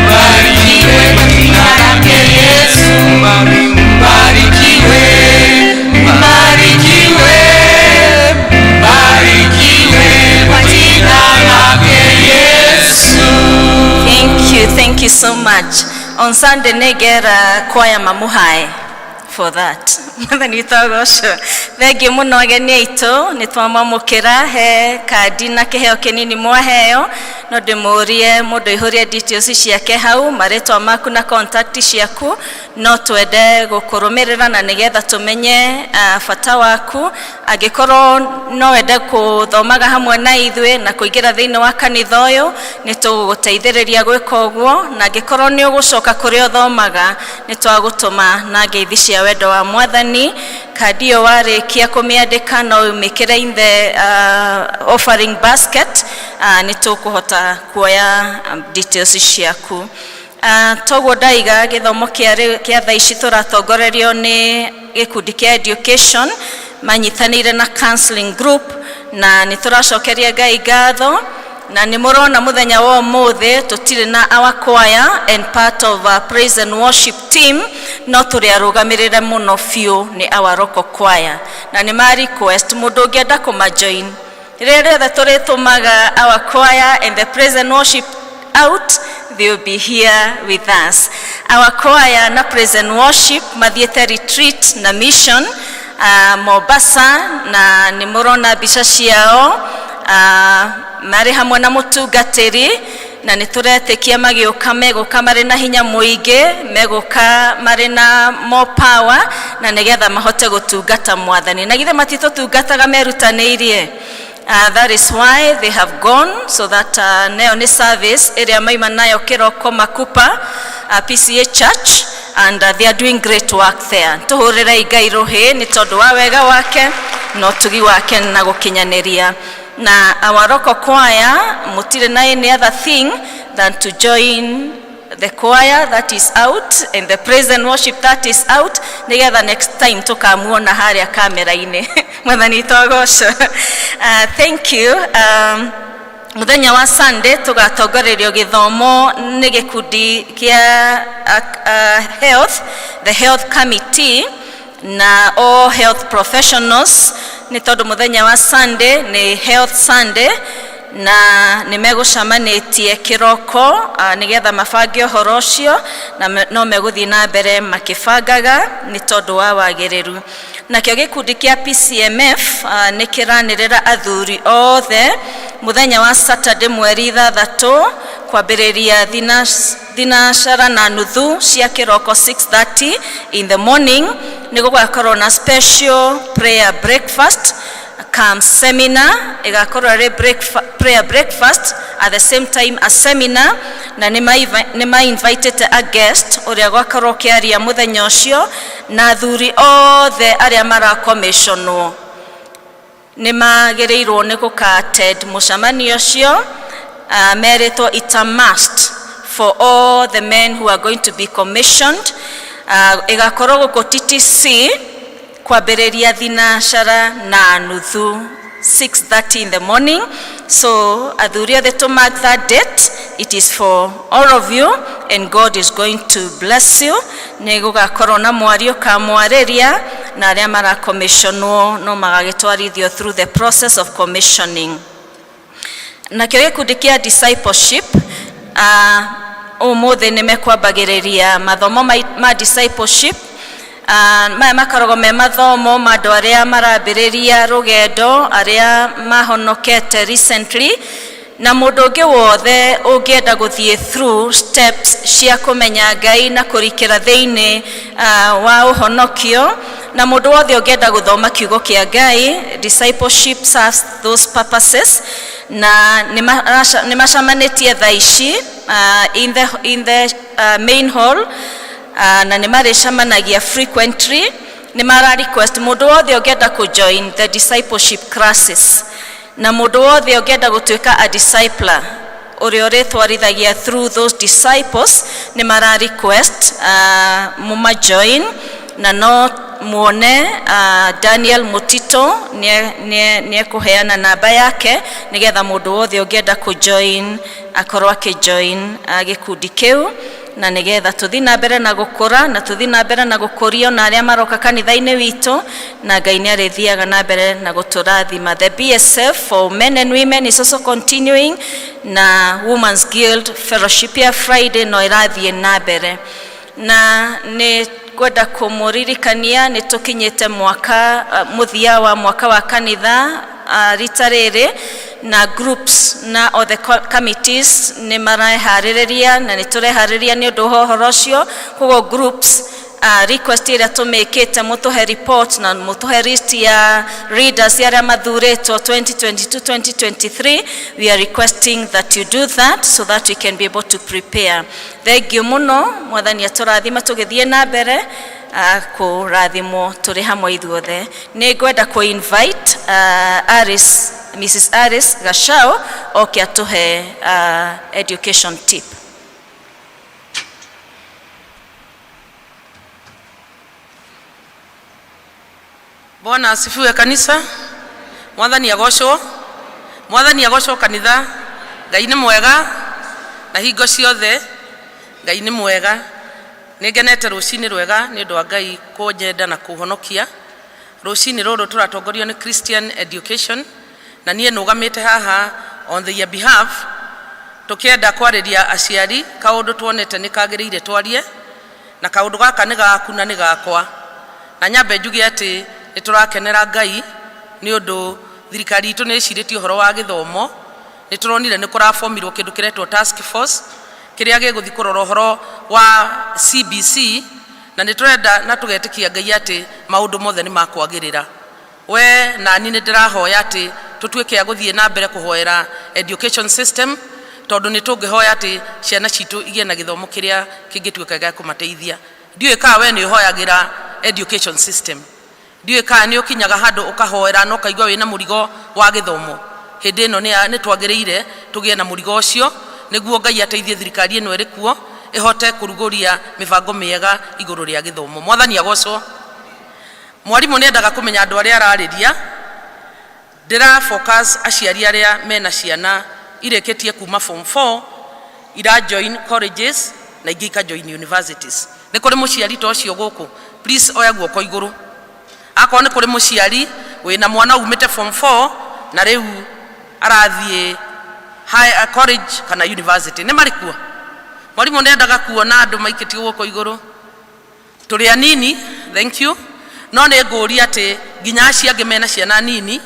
mbarikiwe kwa jina lake Yesu. Mbarikiwe, mbarikiwe, mbarikiwe kwa jina lake Yesu. Thank you so much. On Sunday negera choir mamuhae for that. Mwathani witagocwo. Thengi muno ageni aitu nitwamamukira he kadi na kiheo kinini mwaheo, no ndimurie mundu ihurie details ciake hau, maritwa maku na contact ciaku, no twende gukurumirira na nigetha tumenye bata waku. Angikorwo no wende kuthomaga hamwe na ithue na kuingira thiini wa kanitha uyu, nituguteithiriria gwika uguo, na angikorwo ni ugucoka kuria uthomaga, nitwagutuma na ngeithi cia wendo wa Mwathani. Kadi iyo warikia kumiandika no umikire in the offering basket, nitukuhota kuoya details ciaku. Toguo ndaiga githomo kia thaa ici turatongorerio ni gikundi kia education manyitanire na counseling group, na nituracokeria Ngai ngatho, na nimurona muthenya wa muthe tutire na our choir and part of our praise and worship team, no turi arugamirire muno fiu ni our local choir, na ni ma request mundu ungienda kuma join rere that turitumaga our choir and the praise and worship out, they will be here with us. Our choir na praise and worship mathiete retreat na mission Mombasa, na nimurona bica ciao mari hamwe na mutungatiri, na nituretekia magioka meguka mari na hinya muingi, meguka mari na more power, na nigetha mahote gutungata mwathani, na githe matitutungataga merutaniirie. That is why they have gone, so that neo ni service area maima nayo kiroko Makupa P.C.E.A church, and they are doing great work there. Tuhurira Ngai rohe ni tondu wa wega wake no tugi wake na gukinyaniria. Na our local choir mutire na any other thing than to join the choir that is out and the praise and worship that is out, nigetha next time tukamuona haria kamera-ini. Mwathani togosho. Thank you. Muthenya wa Sunday tugatongorerio githomo ni gikundi kia health, the health committee na all health professionals, ni tondu muthenya wa Sunday ni health Sunday, na nimegucamanitie kiroko nigetha mabange uhoro ucio, na no meguthii na mbere makibangaga ni tondu wa wagiriru. Nakio gikundi kia PCMF nikiranirira athuri othe muthenya wa Saturday mweri 3 kwambiriria thinacara na nuthu cia kiroko 6:30 in the morning, nigugakorwo na special prayer breakfast come seminar, igakorwo re prayer breakfast at the same time as seminar, na nima invited a guest uria gwakorwo kiaria muthenya ucio, na athuri othe aria mara commissionwo nimagiriirwo ni guka attend mucamanio ucio. Meritwo it's a must for all the men who are going to be commissioned. Igakorwo guko TTC kwambiriria thinacara na nuthu 6:30 in the morning. So athuri othe to mark that date, it is for all of you and God is going to bless you. Nigugakorwo na mwario ka mwariria, na aria mara commissionwo no magagitwarithio through the process of commissioning. Nakio gikundi kia discipleship umuthe nimekwambagiriria mathomo ma discipleship. Maya makoragwo me mathomo ma andu aria marambiriria rugendo, aria mahonokete recently, na mundu ungi wothe ungienda guthie through steps cia kumenya Ngai na kurikira thiini wa uhonokio, na mundu wothe ungienda guthoma kiugo kia Ngai. Discipleship serves those purposes, na nimacamanitie thaa ici in the main hall, na nimaricamanagia frequently. Nimara request mundu wothe ungienda ku join the discipleship classes, na mundu wothe ungienda gutuika a discipler uria uritwarithagia through those disciples, nimara request muma join, na no muone Daniel Mutito nie kuheana namba yake nigetha mundu wothe ungienda ku join akorwo akijoin gikundi kiu, na nigetha tuthi na mbere na gukura, na tuthi na mbere na gukurio na aria maroka kanitha-ini witu, na Ngai ni arithiaga na mbere na guturathima. The BSF for men and women is also continuing, na Women's Guild Fellowship ya Friday no irathie na mbere, na ni kwenda kumuririkania ni tukinyete mwaka muthia wa mwaka wa kanitha rita riri, na groups na all the committees ni marahariria na ni turehariria ni undu uhoro ucio. Koguo groups request iria tumikite mutuhe report na mutuhe list ya readers aria mathuritwo 2022-2023. We are requesting that you do that so that we can be able to prepare. Thank you muno. Mwathani aturathima tugithie na mbere kurathimwo turi hamwe ithuothe. Ni ngwenda ku invite Mrs. Aris Gashao oke atuhe education tip. Bwana asifiwe kanisa. Mwathani agocwo. Mwathani agocwo kanitha. Ngai nĩ mwega na hingo ciothe Ngai nĩ mwega. Nĩngenete rũcinĩ rwega nĩ ũndũ wa Ngai kũnyenda na kũhonokia. Rũcinĩ rũrũ tũratongorio nĩ Christian Education na niĩ nũgamĩte haha on their behalf tũkĩenda kwarĩria aciari kaũndũ tuonete nĩ kagĩrĩire twarie na kaũndũ gaka nĩ gaku na nĩ gakwa. Na nyambe njuge atĩ nĩ tũrakenera Ngai nĩ ũndũ thirikari itũ nĩ ĩcirĩtie ũhoro wa gĩthomo. Nĩ tũronire nĩ kũrabomirwo kĩndũ kĩretwo task force kĩrĩa gĩgũthiĩ kũrora ũhoro wa CBC na nĩ tũrenda na tũgetĩkia Ngai atĩ maũndũ mothe nĩ makwagĩrĩra. We na ni nĩ ndĩrahoya atĩ tũtuĩke a gũthiĩ na mbere kũhoera education system tondũ nĩ tũngĩhoya atĩ ciana citũ igĩe na gĩthomo kĩrĩa kĩngĩtuĩka gĩa kũmateithia. Ndiũĩ kana we nĩ ũhoyagĩra education system. Ndiũĩ kana nĩ ũkinyaga handũ ũkahoera na ũkaigua wĩna mũrigo wa gĩthomo. Hĩndĩ ĩno nĩ twagĩrĩire tũgĩe na mũrigo ũcio nĩguo Ngai ateithie thirikari ĩno ĩrĩ kuo ĩhote kũrugũria mĩbango mĩega igũrũ rĩa gĩthomo. Mwathani agocwo. Mwarimũ nĩ endaga kũmenya andũ arĩa ararĩria. Ndĩra focus aciari arĩa mena ciana irĩkĩtie kuma form 4 ira join colleges na ingĩ ika join universities. Nĩ kũrĩ mũciari ta ũcio gũkũ, please oya guoko igũrũ. Akorwo nĩ kũrĩ mũciari wĩna mwana umĩte form 4 na rĩu arathiĩ college kana university, nĩ marĩ kuo? Mwarimũ nĩ endaga kuona andũ maikĩtie guoko igũrũ. Tũrĩ anini, thank you. No nĩ ngũria atĩ nginya acio angĩ mena ciana nini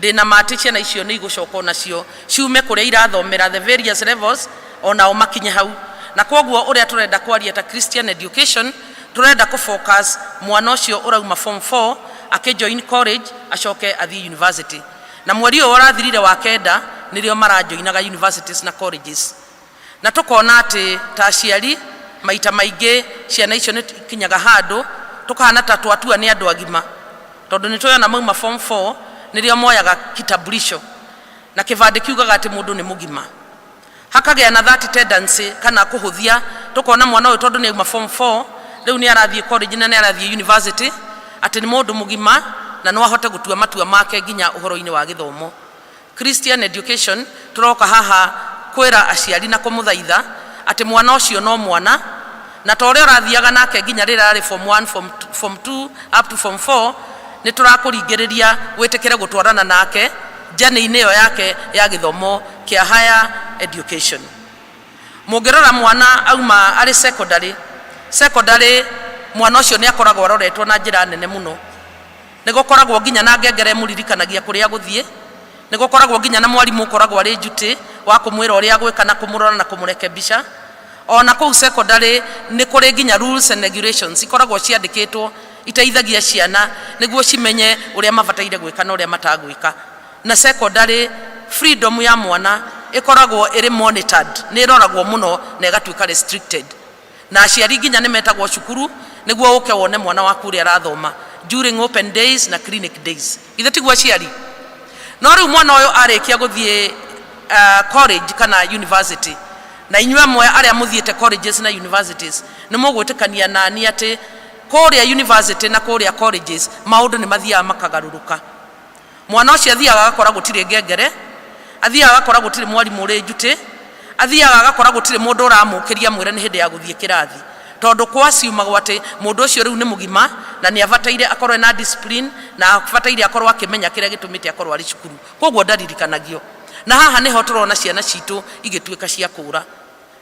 ndĩna matĩ ciana icio nĩ igũcoka nacio ciume kũrĩa irathomera the various levels onao makinye hau. Na kwoguo ũrĩa tũrenda kwaria ta Christian Education tũrenda kũfocus mwana ũcio ũrauma form 4 akĩjoin college acoke athiĩ university. Na mweri ũyũ ũrathirire wa kenda nĩrĩo marajoinaga universities na colleges. Na tũkona atĩ ta aciari maita maingĩ ciana icio nĩ kinyaga handũ tũkahana ta twatua nĩ andũ agima tondũ nĩ tũyona mauma form 4 nĩrĩo moyaga kitambulisho na kĩbandĩ kiugaga atĩ mũndũ nĩ mũgima. Hakagĩa na that tendency kana kũhũthia tũkona mwana ũyũ tondũ nĩ auma form 4 rĩu nĩ arathiĩ college na nĩ arathiĩ university atĩ nĩ mũndũ mũgima na no ahote gũtua matua make nginya ũhoro-inĩ wa gĩthomo. Christian Education tũroka haha kwĩra aciari na kũmũthaitha atĩ mwana ũcio no mwana na ta ũrĩa ũrathiaga nake nginya rĩrĩa arĩ form 1 form 2 up to form 4 nĩ tũrakũringĩrĩria wĩtĩkĩre gũtwarana nake njane-inĩ ĩyo yake ya gĩthomo kĩa higher education. Mũngĩrora mwana auma arĩ secondary mwana ũcio nĩ akoragwo aroretwo na njĩra nene mũno. Nĩ gũkoragwo nginya na ngengere mũririkanagia kũrĩa gũthiĩ. Nĩ gũkoragwo nginya na mwarimũ ũkoragwo arĩ duty wa kũmwĩra ũrĩa gwĩka na kũmũrora na kũmũrekebisha. Ona kũu secondary nĩ kũrĩ nginya rules and regulations ikoragwo ciandĩkĩtwo iteithagia ciana nĩguo cimenye ũrĩa mabataire gwĩka na ũrĩa matagwĩka. Na secondary freedom ya mwana ĩkoragwo ĩrĩ monitored, nĩ ĩroragwo mũno na ĩgatuĩka restricted. Na aciari nginya nĩ metagwo cukuru nĩguo ũke wone mwana waku ũrĩa arathoma during open days na clinic days. Ithe tiguo aciari. No rĩu mwana ũyũ arĩkia gũthiĩ college kana university na inyuĩ amwe arĩa mũthiĩte colleges na universities nĩ mũgwĩtĩkania nani atĩ kũrĩa university na kũrĩa colleges maũndũ nĩ mathiaga makagarũrũka. Mwana ũcio athiaga agakora gũtirĩ ngengere, athiaga agakora gũtirĩ mwarimũ ũrĩ njuti, athiaga agakora gũtirĩ mũndũ ũramũkĩria mwĩra nĩ hĩndĩ ya gũthiĩ kĩrathi. Tondũ kwa ciumagwo atĩ mũndũ ũcio rĩu nĩ mũgima na nĩ abataire akorwo na discipline na abataire akorwo akĩmenya kĩrĩa gĩtũmĩte akorwo arĩ cukuru. Kwoguo ndaririkanagio. Na haha nĩho tũrona ciana citũ igĩtuĩka cia kũũra.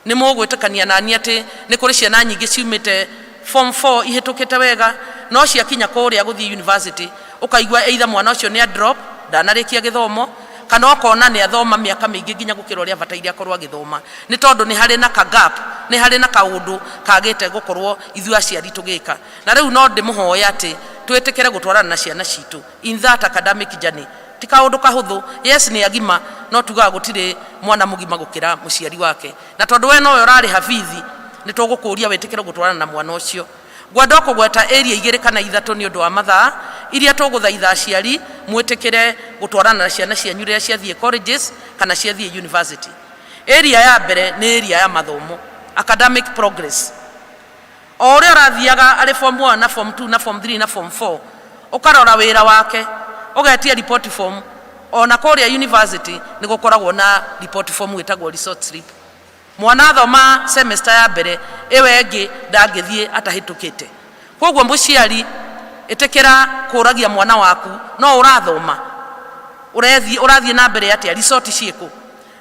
Nĩ mũgwĩtĩkania nani atĩ nĩ kũrĩ ciana nyingĩ ciumĩte form 4 ihĩtũkĩte wega no ciakinya kũrĩa gũthiĩ university ũkaigua either mwana ũcio nĩ a drop ndanarĩkia gĩthomo kana ũkona nĩ athoma mĩaka mĩingĩ nginya gũkĩra ũrĩa abataire akorwo agĩthoma. Nĩ tondũ nĩ harĩ na ka gap, nĩ harĩ na kaũndũ kagĩte gũkorwo ithuĩ aciari tũgĩka. Na rĩu no ndĩmũhoya atĩ twĩtĩkĩre gũtwarana na ciana citũ in that academic journey. Ti kaũndũ kahũthũ, yes nĩ agima no tugaga gũtirĩ mwana mũgima gũkĩra mũciari wake. Na tondũ we nowe ũrarĩ habithi nĩ tũgũkũria wĩtĩkĩre gũtwarana na mwana ũcio. Ngwenda kũgweta area 2 kana 3 nĩ ũndũ wa mathaa iria tũgũthaitha aciari mwĩtĩkĩre gũtwarana na ciana cianyu rĩrĩa ciathiĩ colleges kana ciathiĩ university. Area ya mbere nĩ area ya mathomo, academic progress. O ũrĩa ũrathiaga arĩ form 1 na form 2 na form 3 na form 4 ukarora wira wake ugetia report form ona kuria university ni gukoragwo na report form witagwo resort slip mwana thoma semester ya mbere ewe engi ndangithie atahitukite kogwo muciari itekera kuragia mwana waku no urathoma urathie na mbere atia resort cieko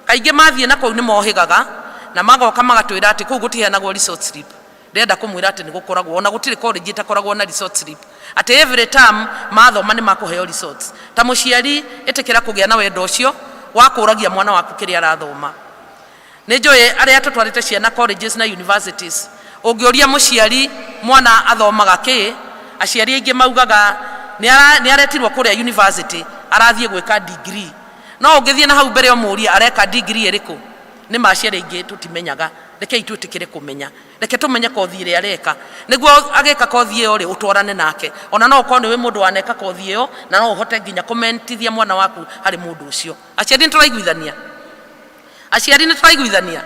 kainge mathie na kou ni mohigaga na magoka magatwira ati kou gutiheanagwo resort slip ndenda kumwira ati ni gukoragwo ona gutire college itakoragwo na resort slip ati every term mathoma ni makuheo resorts ta muciari itekera kugia na wendo ucio wa kuragia mwana waku kiri arathoma ni njoye aria tutwarite ciana colleges na universities ungioria muciari mwana athomaga ki aciari aingi maugaga ni aretirwo kuria university arathie gwika degree no ungithie na hau mbere omuria areka degree eriku ni maciari aingi tutimenyaga reke itwitikire kumenya reke tumenye kothi ire areka niguo ageka kothi iyo ri utwarane nake ona no ukorwo ni mundu waneka kothi iyo na no uhote nginya kumentithia mwana waku hari mundu ucio aciari ni turaiguithania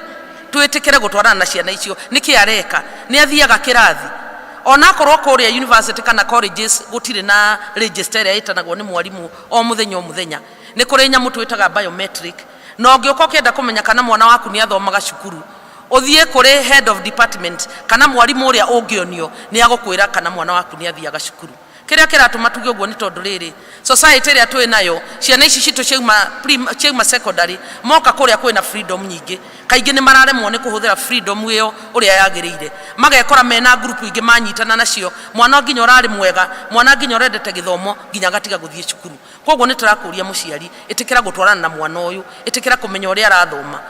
twitikire gutwarana na ciana icio niki areka ni athiaga kirathi ona korwo kuria university kana colleges gutire na register ya itanagwo ni mwarimu o muthenya ni kuri nyamu twitaga biometric no ngioka ukienda kumenya kana mwana waku ni athomaga cukuru uthie kuri head of department kana mwarimu uria ungionio ni agukwira kana mwana waku ni athiaga cukuru kiria kiratuma tuge uguo ni tondu riri society ria twi nayo ciana ici citu ciauma secondary moka kuria kwina freedom nyingi kaingi ni mararemwo ni kuhuthira freedom iyo uria yagirire magekora mena group ingi manyitana nacio mwana nginya urari mwega mwana nginya urendete githomo nginya gatiga guthie cukuru kogwo ni turakuria muciari itikira gutwarana na mwana uyu itikira kumenya uria arathoma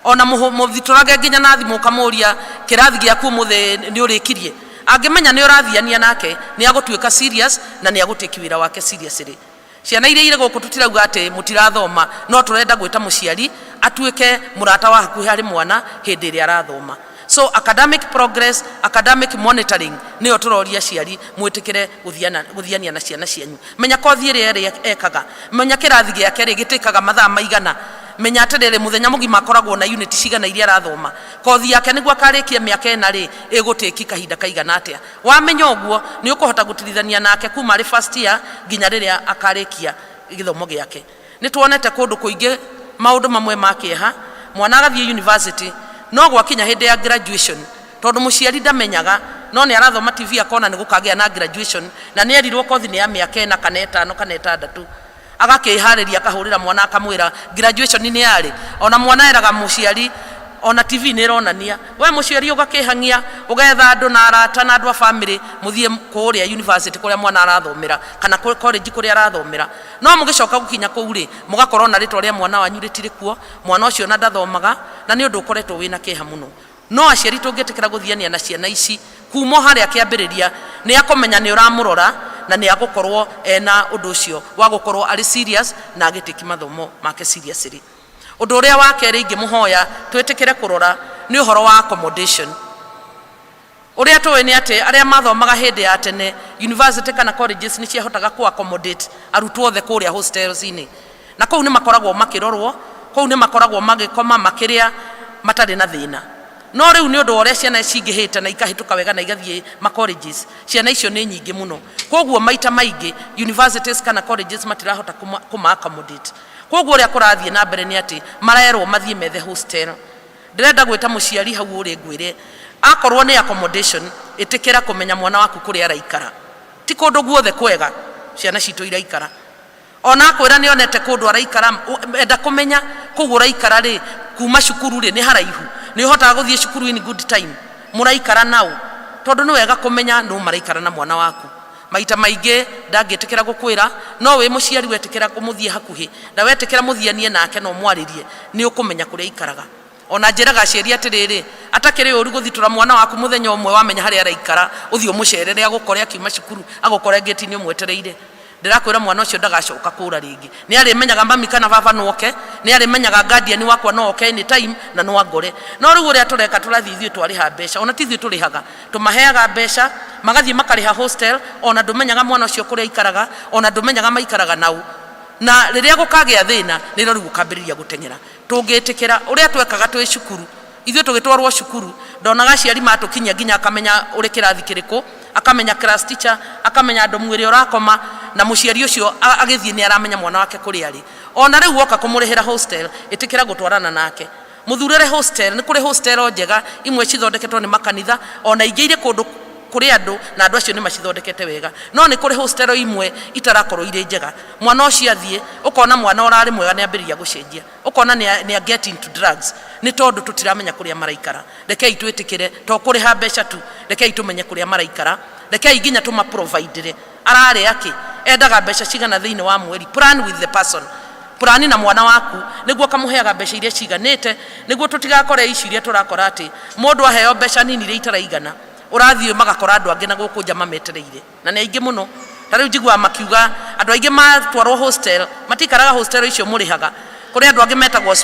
ona muthiturage nginya na thimu kamuria kirathi giaku muthe ni urikirie angimenya ni urathiania nake ni agutwika serious na ni aguteki wira wake seriously ciana iria ire guku tutirauga ati mutirathoma no turenda gwita muciari atwike murata wa hakuhi hari mwana hindi iria arathoma so academic progress academic monitoring ni oturoria ciari mwitikire guthiania na ciana cianyu menya kothi iria ekaga menya kirathi giake ri gitikaga mathaa maigana menya aterere muthenya mugima akoragwo na unit cigana iria arathoma kothi yake niguo akarikia miaka ena ri igutiki kahinda kaigana atia wamenya uguo ni ukuhota gutirithania nake kuma ri first year nginya riria akarikia githomo giake ni tuonete kundu kuingi maundu mamwe makieha mwana agathie university no gwakinya hindi ya graduation tondu muciari ndamenyaga no ni arathoma TV akona ni gukagia na graduation na ni erirwo kothi ni ya miaka ena kana 5 kana 6 agakihariria akahurira mwana akamwira graduation ni yari ona mwana eraga muciari ona TV ni ronania we muciari ugakihangia ugetha andu na arata na andu a family muthie kuria university kuria mwana arathomera kana college kuria arathomera no mugicoka gukinya kuuri mugakorwo na ritwa ria mwana wanyu ritirikuo mwana ucio na ndathomaga na ni undu ukoretwo wina kiha muno no aciari tungitikira guthiania na ciana ici kumo haria kiambiriria ni akomenya ni uramurora na ni agukorwo ena undu ucio wa gukorwo ari serious na agitiki mathomo make seriously undu uria wake ringi muhoya twitikire kurora ni uhoro wa accommodation uria tuwe ni ati aria mathomaga hindi ya tene university kana colleges ni ciahotaga ku accommodate arutwo othe kuria hostels ini na kou ni makoragwo makirorwo kou ni makoragwo magikoma makiria matari na thina no riu ni undu uria ciana cingihite na ikahituka wega na igathie ma colleges ciana icio ni nyingi muno kogwo maita maingi universities kana colleges matirahota kuma accommodate kogwo uria kurathie na mbere ni ati marerwo mathie methe hostel ndirenda gwita muciari hau uri ngwire akorwo ni accommodation itikira kumenya mwana waku kuria araikara ti kundu guothe kwega ciana citu iraikara ona akwira ni onete kundu araikara enda kumenya kugu araikara ri kuma cukuru ri ni haraihu ni hota guthie cukuru in good time muraikara nao tondu ni wega kumenya no maraikara na mwana waku maita maingi ndangitikira gukwira no we muciari wetikira kumuthie hakuhi na wetikira muthianie nake no mwaririe ni ukumenya kuria ikaraga ona njiraga aciari atiriri atakiri uri guthitura mwana waku muthenya umwe wamenya haria araikara uthio mucerere agukore akiuma cukuru agukore gate-ini umwetereire ndirakwira mwana ucio ndagacoka kura ringi ni ari menyaga mami kana baba noke ni ari menyaga guardian wakwa noke any time na no agore no riu uria tureka turathi ithuĩ twariha mbeca ona ti ithuĩ turihaga tumaheaga mbeca magathie makariha hostel ona ndumenyaga mwana ucio kuria ikaraga ona ndumenyaga maikaraga nau na riria gukagia thina ni riu gukambiriria gutengera tungitikira uria twekaga twi cukuru ithuĩ tũgĩtwarwo cukuru ndonaga aciari matũkinyia nginya akamenya ũrĩ kĩrathi kĩrĩkũ, akamenya class teacher, akamenya andũ mwĩrĩ ũrakoma, na mũciari ũcio agĩthiĩ nĩ aramenya mwana wake kũrĩa arĩ. Ona rĩu woka kũmũrĩhĩra hostel ĩtĩkĩra gũtwarana nake. Mũthurĩre hostel, nĩ kũrĩ hostel njega imwe cithondeketwo nĩ makanitha, ona ingĩ irĩ kũndũ kũrĩ andũ na andũ acio nĩ macithondekete wega. No nĩ kũrĩ hostel imwe itarakorwo irĩ njega. Mwana ũcio athiĩ ũkona mwana ũrarĩ mwega nĩ ambĩrĩria gũcenjia, ũkona nĩ get into drugs, nĩ tondũ tũtiramenya kũrĩa maraikara. Rekei twĩtĩkĩre to kũrĩha mbeca tu, rekei tũmenye kũrĩa maraikara, rekei nginya tũma provide ararĩ akĩ endaga mbeca cigana thĩinĩ wa mweri. Plan with the person, plan na mwana waku nĩguo kamũheaga mbeca iria ciganĩte, nĩguo tũtigakore ici iria tũrakora atĩ mũndũ aheo mbeca nini iria itaraigana, ũrathiĩ magakora andũ angĩ na gũkũ nja mametereire. Na nĩ aingĩ mũno, ta rĩu njiguaga makiuga andũ aingĩ matwarwo hostel matikaraga hostel icio mũrĩhaga, kũrĩ andũ angĩ metagwo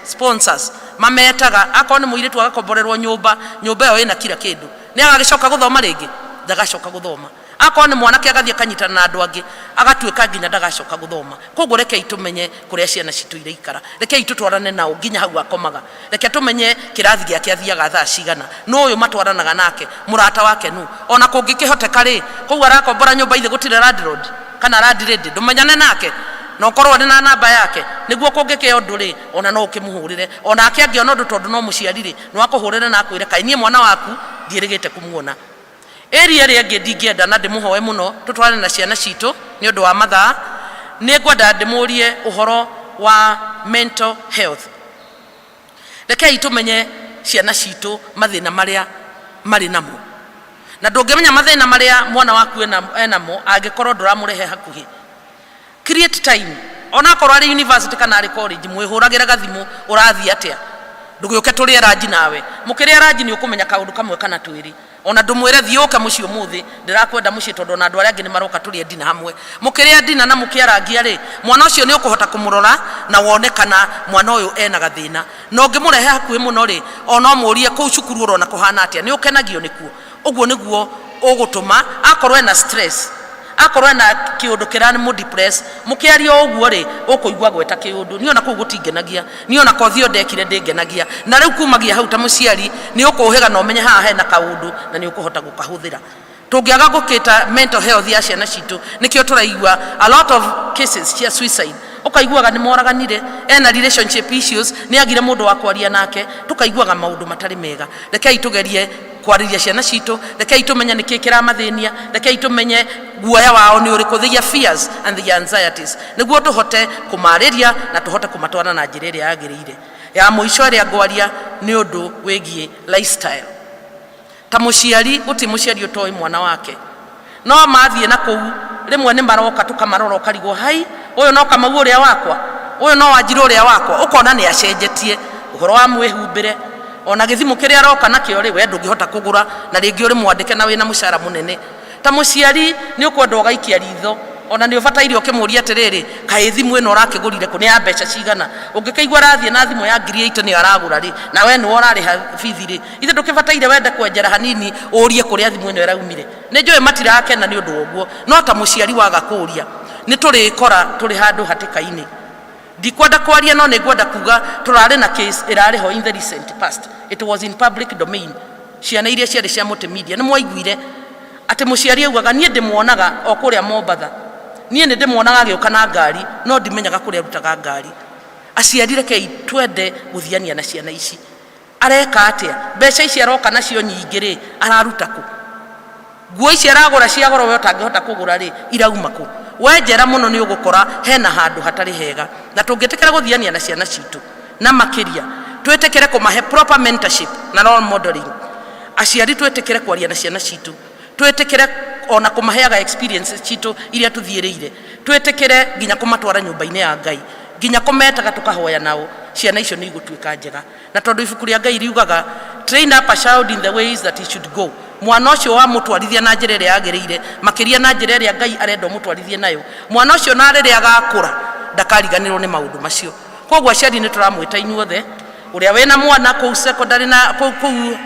sponsors mametaga, akorwo nĩ mũirĩtu agakomborerwo nyũmba ĩyo ĩna kila kĩndũ, nĩ agagĩcoka gũthoma rĩngĩ, ndagacoka gũthoma. Akorwo nĩ mwanake agathiĩ akanyitana na andũ angĩ agatuĩka nginya ndagacoka gũthoma. Koguo rekei tũmenye kũrĩa ciana citũ iraikara, rekei tũtwarane nao nginya hau akomaga, reke tũmenye kĩrathi gĩake athiaga thaa cigana, no ũyũ matwaranaga nake mũrata wake nu, ona kũngĩkĩhoteka rĩ, koguo arakombora nyũmba ithe gũtirĩ landlord kana landlady, ndũmenyane nake na ũkorwo nĩ na namba yake, nĩguo kũngĩkĩo ũndũ rĩ ona no ũkĩmũhũrĩre, ona akĩangĩona ũndũ tondũ no mũciari rĩ no akũhũrĩre na akwĩre kaĩ niĩ mwana waku ndiĩrĩgĩte kũmuona. Area ĩrĩa ĩngĩ ndingĩenda na ndĩmũhoe mũno tũtwarane na ciana citũ nĩ ũndũ wa mathaa, nĩ ngwenda ndĩmũrie ũhoro wa mental health. Rekei tũmenye ciana citũ mathĩna marĩa marĩ namo, na ndũngĩmenya mathĩna marĩa mwana waku enamo angĩkorwo ndũramũrehe hakuhĩ. Create time, ona akorwo arĩ university kana arĩ college, mwĩhũragĩra gathimũ ũrathiĩ atĩa, ndũgĩũke tũrĩe ranji nawe, mũkĩrĩa ranji nĩ ũkũmenya kaũndũ kamwe kana twĩrĩ. Ona ndũmwĩre thiĩ ũka mũciĩ ũmũthĩ, ndĩrakwenda mũciĩ tondũ na andũ arĩa angĩ nĩ maroka tũrĩe dina hamwe. Mũkĩrĩa dina na mũkĩarangia rĩ, mwana ũcio nĩ ũkũhota kũmũrora na wone kana mwana ũyũ ena gathĩna, na ũngĩmũrehe hakuhĩ mũno rĩ, ona ũmũrie kũu cukuru ũrona kũhana atĩa, nĩ ũkenagio nĩkuo. Ũguo nĩguo ũgũtũma akorwo ena stress, akorwo ena kĩũndũ kĩramũ depress, mũkĩaria ũguo rĩ ũkũigua gweta kĩũndũ, niĩ ona kũu gũtingenagia, niĩ ona kothi yo ndekire ndĩngenagia, na rĩu kumagia hau ta mũciari nĩ ũkũhĩga na ũmenye haha hena kaũndũ na nĩ ũkũhota gũkahũthĩra. Tũngĩaga gũkĩta mental health ya ciana citũ, nĩkĩo tũraigua a lot of cases cia suicide, ũkaiguaga nĩ moraganire, ena relationship issues, nĩ agire mũndũ wa kwaria nake, tũkaiguaga maũndũ matarĩ mega. Rekei tũgerie kwarĩria ciana citũ, rekei tũmenye nĩkĩ kĩramathĩnia, rekei tũmenye guoya wao nĩ ũrĩkũ, their fears and their anxieties, nĩguo tũhote kũmarĩria na tũhote kũmatwara na njĩra ĩrĩa yagĩrĩire. Ya mũico ĩrĩa ngwaria nĩ ũndũ wĩgiĩ lifestyle. Ta mũciari, gũtirĩ mũciari ũtoĩ mwana wake, no mathiĩ na kũu rĩmwe nĩ maroka tũkamarora ũkarigwo hai, ũyũ no Kamau ũrĩa wakwa, ũyũ no Wanjirũ ũrĩa wakwa, ũkona nĩ acenjetie ũhoro wa mwĩhumbĩre, ona gĩthimũ kĩrĩa aroka nakĩo rĩ we ndũngĩhota kũgũra, na rĩngĩ ũrĩ mwandĩke na wĩna mũcara mũnene. Ta mũciari nĩ ũkwenda ũgaikia ritho, ona nĩ ũbataire ũkĩmũria atĩrĩrĩ, kaĩ thimũ ĩno ũrakĩgũrire kũ, nĩ ya mbeca cigana? Ũngĩkĩigua arathiĩ na thimũ ya ngiri 8 nĩ aragũra rĩ, na we nĩwe ũrarĩha bithi rĩ, ithe ndũkĩbataire wende kwenjera hanini ũrie kũrĩa thimũ ĩno ĩraumire. Nĩ njũĩ matirakena nĩ ũndũ ũguo, no ta mũciari waga kũria nĩ tũrĩkora tũrĩ handũ hatĩka-inĩ. Ndikwenda kwaria no nĩ ngwenda kuga tũrarĩ na case ĩrarĩ ho in the recent past, it was in public domain, ciana iria ciarĩ cia multimedia. Nĩ mwaiguire atĩ mũciari augaga niĩ ndĩmuonaga o kũrĩa Mombatha, niĩ nĩ ndĩmuonaga agĩũka na ngari no ndimenyaga kũrĩa arutaga ngari. Aciari rekei twende gũthiania na ciana ici, areka atĩa, mbeca ici aroka nacio nyingĩ rĩ araruta kũ, nguo ici aragũra cia goro we ũtangĩhota kũgũra rĩ irauma kũ? Wenjera mũno nĩ ũgũkora hena handũ hatarĩ hega, na tũngĩtĩkĩra gũthiania na ciana citũ na makĩria twĩtĩkĩre kũmahe proper mentorship na role modeling. Aciari twĩtĩkĩre kwaria na ciana citũ, twĩtĩkĩre ona kũmaheaga experiences citũ iria tũthiĩrĩire, twĩtĩkĩre nginya kũmatwara nyũmba-inĩ ya Ngai, nginya kũmetaga tũkahoya nao, ciana icio nĩ igũtuĩka njega. Na tondũ ibuku rĩa Ngai riugaga train up a child in the ways that he should go, mwana ũcio wa mũtwarithia na njĩra ĩrĩa yagĩrĩire, makĩria na njĩra ĩrĩa Ngai arenda mũtwarithie nayo, mwana ũcio na rĩrĩa agakũra ndakariganĩrwo nĩ maũndũ macio. Koguo aciari nĩ tũramwĩta inyuothe, ũrĩa wĩna mwana kũu secondary na kũu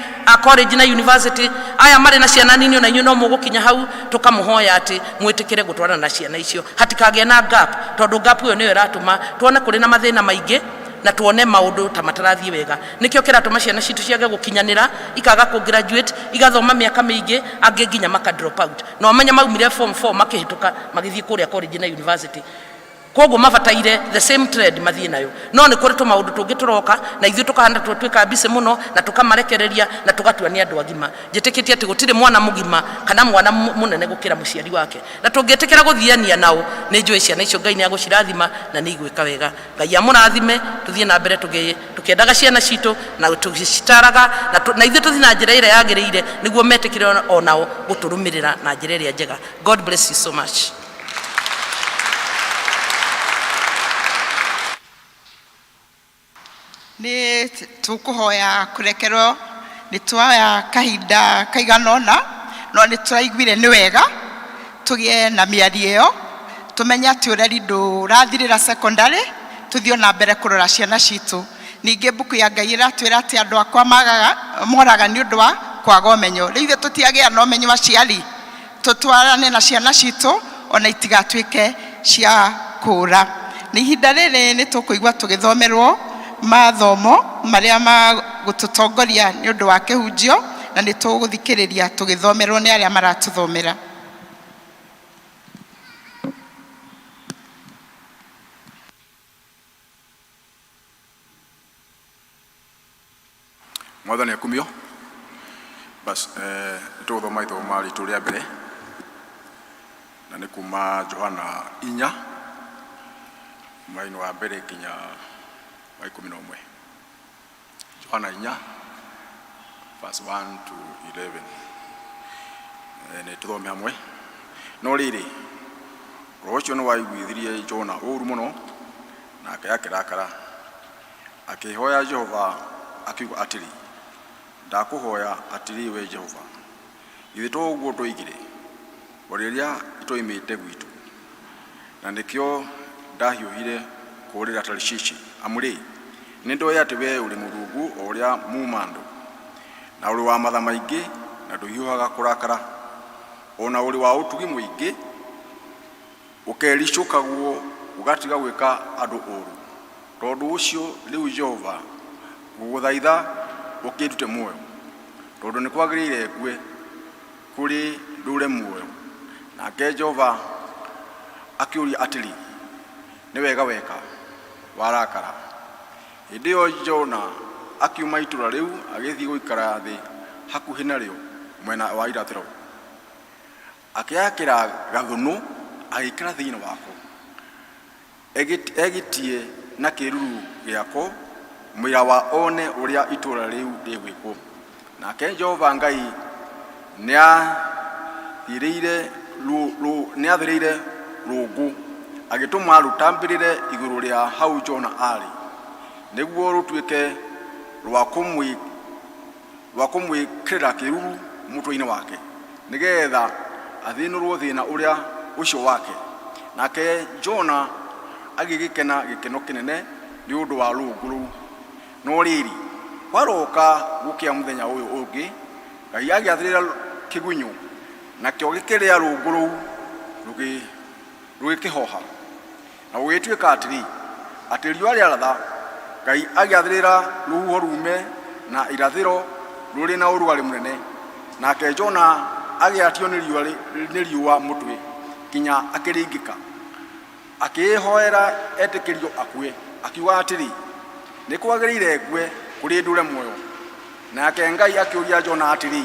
college na university, aya marĩ na ciana nini ona inyuĩ no mũgũkinya hau tũkamũhoya atĩ mwĩtĩkĩre gũtwarana na ciana icio, hatikagĩe na gap, tondũ gap ĩyo nĩyo ĩratũma tuone kũrĩ na mathĩna maingĩ na tuone maundu ta matarathie wega nikio kiratuma ciana citu ciage gukinyanira ikaga ku graduate igathoma miaka mingi angi nginya maka drop out no amenya maumire form 4 makihituka magithie kuria college na university koguo mabataire the same trade mathie nayo no ni kuri maundu tungi turoka na ithuĩ tukahanda twika mbise muno na tukamarekereria na tugatuania andu agima njitikitie ati gutire mwana mugima kana mwana munene gukira muciari wake na tungitikira guthiania nao ni njui ciana icio Ngai ni agucirathima na ni igwika wega Ngai amurathime tuthie na mbere tukiendaga ciana citu na tugicitaraga na ithuĩ tuthie na njira ĩrĩa yagĩrĩire niguo metikire onao guturumirira na njira ĩrĩa njega. God bless you so much. Ni tukuhoya kurekerwo ni twaya kahinda kaiganona no ni turaiguire ni wega tugie na miario iyo tumenya ati ureri ndurathirira secondary tuthio na mbere kurora ciana citu ninge buku ya Ngai iratwira ati andu akwa moraga ni undu wa kwaga umenyo riithe tutiagia no menyo aciari tutwarane na ciana citu ona itigatwike cia kura ni ihinda riri ni tukuigwa tugithomerwo mathomo maria magututongoria ni undu wa kihunjio na ni tuguthikiriria tugithomerwo ni aria maratuthomera. Mwathani akumio bas tuguthoma ithoma ritu ria mbere na ni kuma Johana 4 maino wa mbere kinya wa 11. Johana 4 verse 1 to 11 ni tuthome hamwe. No riri rocio no waiguithirie Jona uru muno na akayakirakara akihoya Jehova akiuga atiri ndakuhoya atiri we Jehova ithe toguo tũigire ũrĩrĩa itoimĩte gwitũ na nĩkĩo ndahiũhire kũrĩra Tarishishi amũrĩ nĩndoĩ atĩ we ũrĩ Mũrungu ũrĩa mumandũ na ũrĩ wa matha maingĩ na ndũhiũhaga kũrakara ona ũrĩ wa ũtugi mũingĩ ũkericũkagwo ũgatiga gwĩka andũ ũũru tondũ ũcio rĩu Jehova gũgũthaitha ũkĩndute muoyo tondũ nĩ kwagĩrĩire ngue kũrĩ ndũre muoyo nake Jehova akĩũria atĩrĩ nĩ wega weka warakara hĩndĩ ĩyo Jona akiuma itũra rĩu agĩthiĩ gũikara thĩ hakuhĩ narĩo mwena wa irathĩro akĩakĩra gathũnũ agĩikara thĩinĩ wako egitie na kĩruru gĩako mwĩra wa one ũrĩa itũra rĩu rĩgwĩkwo nake Jehova Ngai nĩathirĩire rũngũ agĩtũma rũtambĩrĩre igũrũ rĩa hau Jona arĩ nĩguo rũtuĩke rwa kũmwĩkĩrĩra kĩruru mũtwe-inĩ wake nĩgetha athĩnũrwo thĩna ũrĩa ũcio wake nake Jona agĩgĩkena gĩkeno kĩnene nĩ ũndũ wa rũngũ rũu no rĩrĩ kwaroka gũkĩa mũthenya ũyũ ũngĩ Ngai agĩathĩrĩra kĩgunyũ nakĩo gĩkĩrĩa rũngũ rũu rũgĩkĩhoha na gũgĩtuĩka atĩ riũa rĩaratha Ngai agĩathĩrĩra rũhuho rume na irathĩro rũrĩ na ũrugarĩ mũnene nake Jona agĩatio nĩ riũa mũtwe kinya akĩringĩka akĩhoera etĩkĩrio akue akiuga atĩrĩ nĩ kwagĩrĩire ngue kũrĩ ndũre muoyo nake Ngai akĩũria Jona atĩrĩ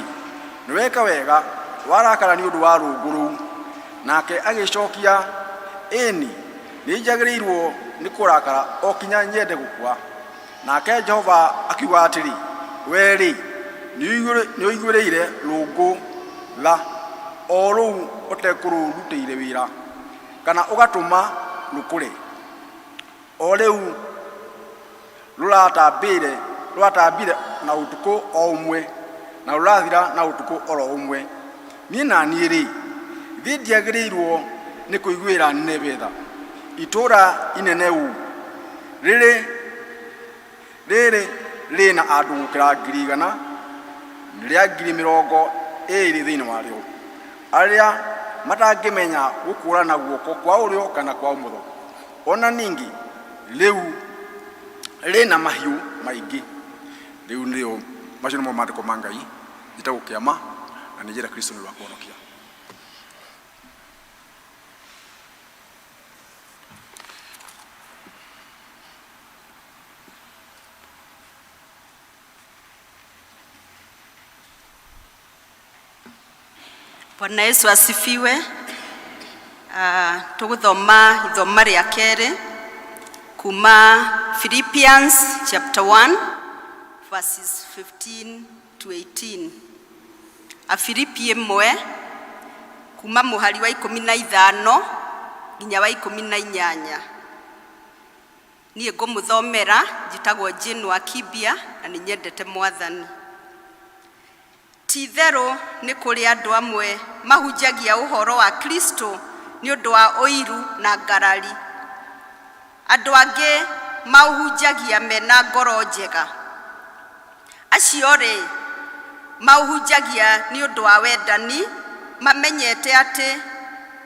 nĩ weka wega warakara nĩ ũndũ wa rũngũ rũu nake agĩcokia ĩni nĩ njagĩrĩirwo nĩ kũrakara o kinya nyende gũkua nake Jehova akiuga atĩrĩ werĩ nĩ ũiguĩrĩire rũngũ la o rũu ũtekũrũrutĩire wĩra kana ũgatũma rũkũre o rĩu rũratambire na ũtukũ o ũmwe na rũrathira na ũtukũ oro ũmwe niĩ na niĩ rĩ ithuĩ ndiagĩrĩirwo nĩ kũiguĩra Nineve itũũra inene u rĩrĩ na andũ gũkĩra 100,000 rĩa 20,000 thĩinĩ warĩo arĩa matangĩmenya gũkũũrana guoko kwa ũrĩo kana kwa ũmotho ona ningĩ rĩu rĩna mahiũ maingĩ. Rĩu nĩo macio nĩmo maandĩko ma Ngai njĩtagwo kĩama, na nĩ njĩra Kristo nĩ rwa kũhonokia. Bwana Yesu asifiwe. Tũgũthoma ithoma rĩa kerĩ kuma Philippians chapter 1 verses 15 to 18. Afilipi 1 kuma mũhari wa 15 nginya wa 18. Niĩ ngũmũthomera, njĩtagwo Jane wa Kibia na nĩ nyendete Mwathani. Ti-itherũ nĩ kũrĩ andũ amwe mahunjagia ũhoro wa Kristo nĩ ũndũ wa ũiru na ngarari. Andũ angĩ mauhunjagia mena ngoro njega. Acio rĩ mauhunjagia nĩ ũndũ wa wendani, mamenyete atĩ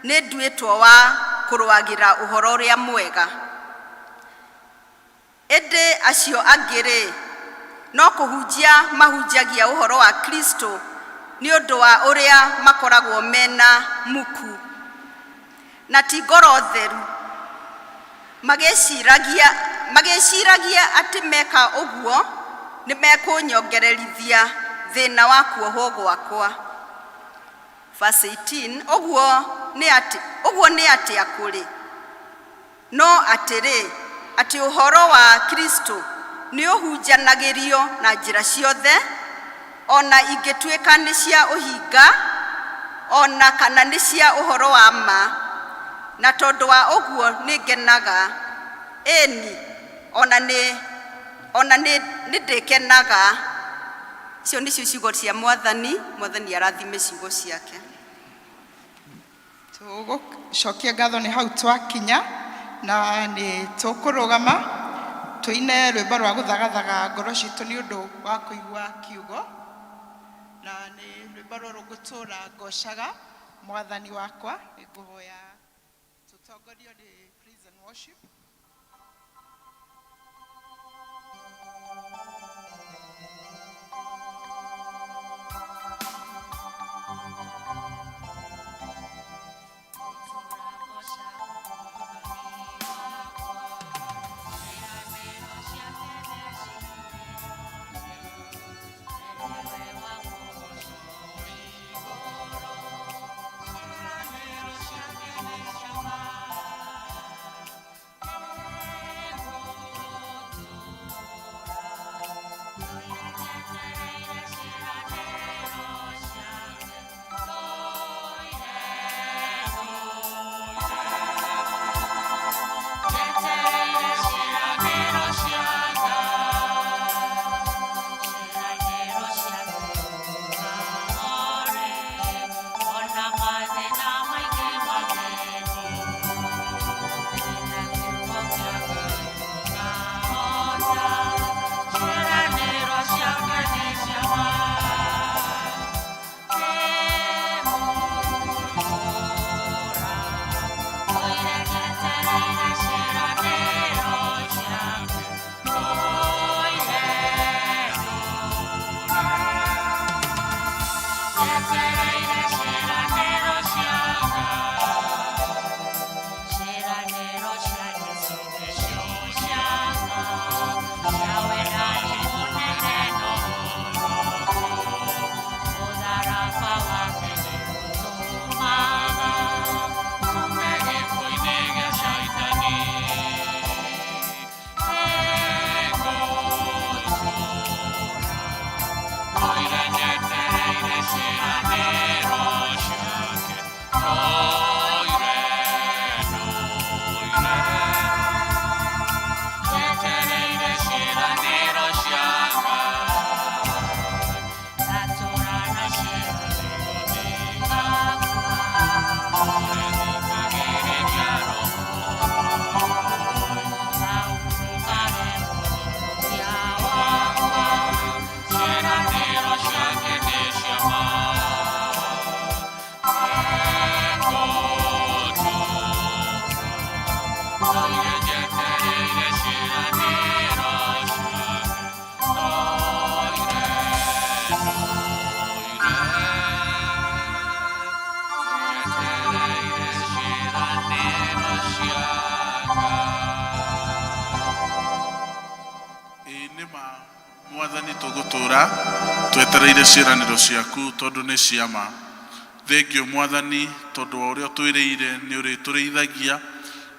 nĩ nduĩtwo wa kũrũagĩra ũhoro ũrĩa mwega. Ĩndĩ acio angĩ rĩ no kũhunjia mahunjagia ũhoro wa Kristo nĩ ũndũ wa ũrĩa makoragwo mena muku na ti ngoro theru. Magĩciragia atĩ meka ũguo nĩ mekũnyongererithia thĩna wa kuohwo gwakwa. Verse 18, ũguo nĩ atĩ akũrĩ. No atĩrĩ, atĩ ũhoro wa Kristo nĩ ũhunjanagĩrio na njĩra ciothe, ona ingĩtuĩka nĩ cia ũhinga, ona kana nĩ cia ũhoro wa ma. Na tondũ wa ũguo nĩ ngenaga, ĩni, ona nĩ ndĩkenaga. Icio nĩcio ciugo cia Mwathani. Mwathani arathime ciugo ciake. Tũgũcokia ngatho nĩ hau twakinya, na nĩ tũkũrũgama tũine rwĩmbo rwa gũthagathaga ngoro citũ nĩ ũndũ wa kũigua kiugo, na nĩ rwĩmbo rũrũ ngũtũra ngocaga Mwathani wakwa. Ngũhoya tũtongorio nĩ praise and worship. Shama. Mwathani tugutura twetereire ciraniro ciaku tondu ni ciama. Thengio Mwathani tondu wa uria twirĩire ni ũrĩtũrĩithagia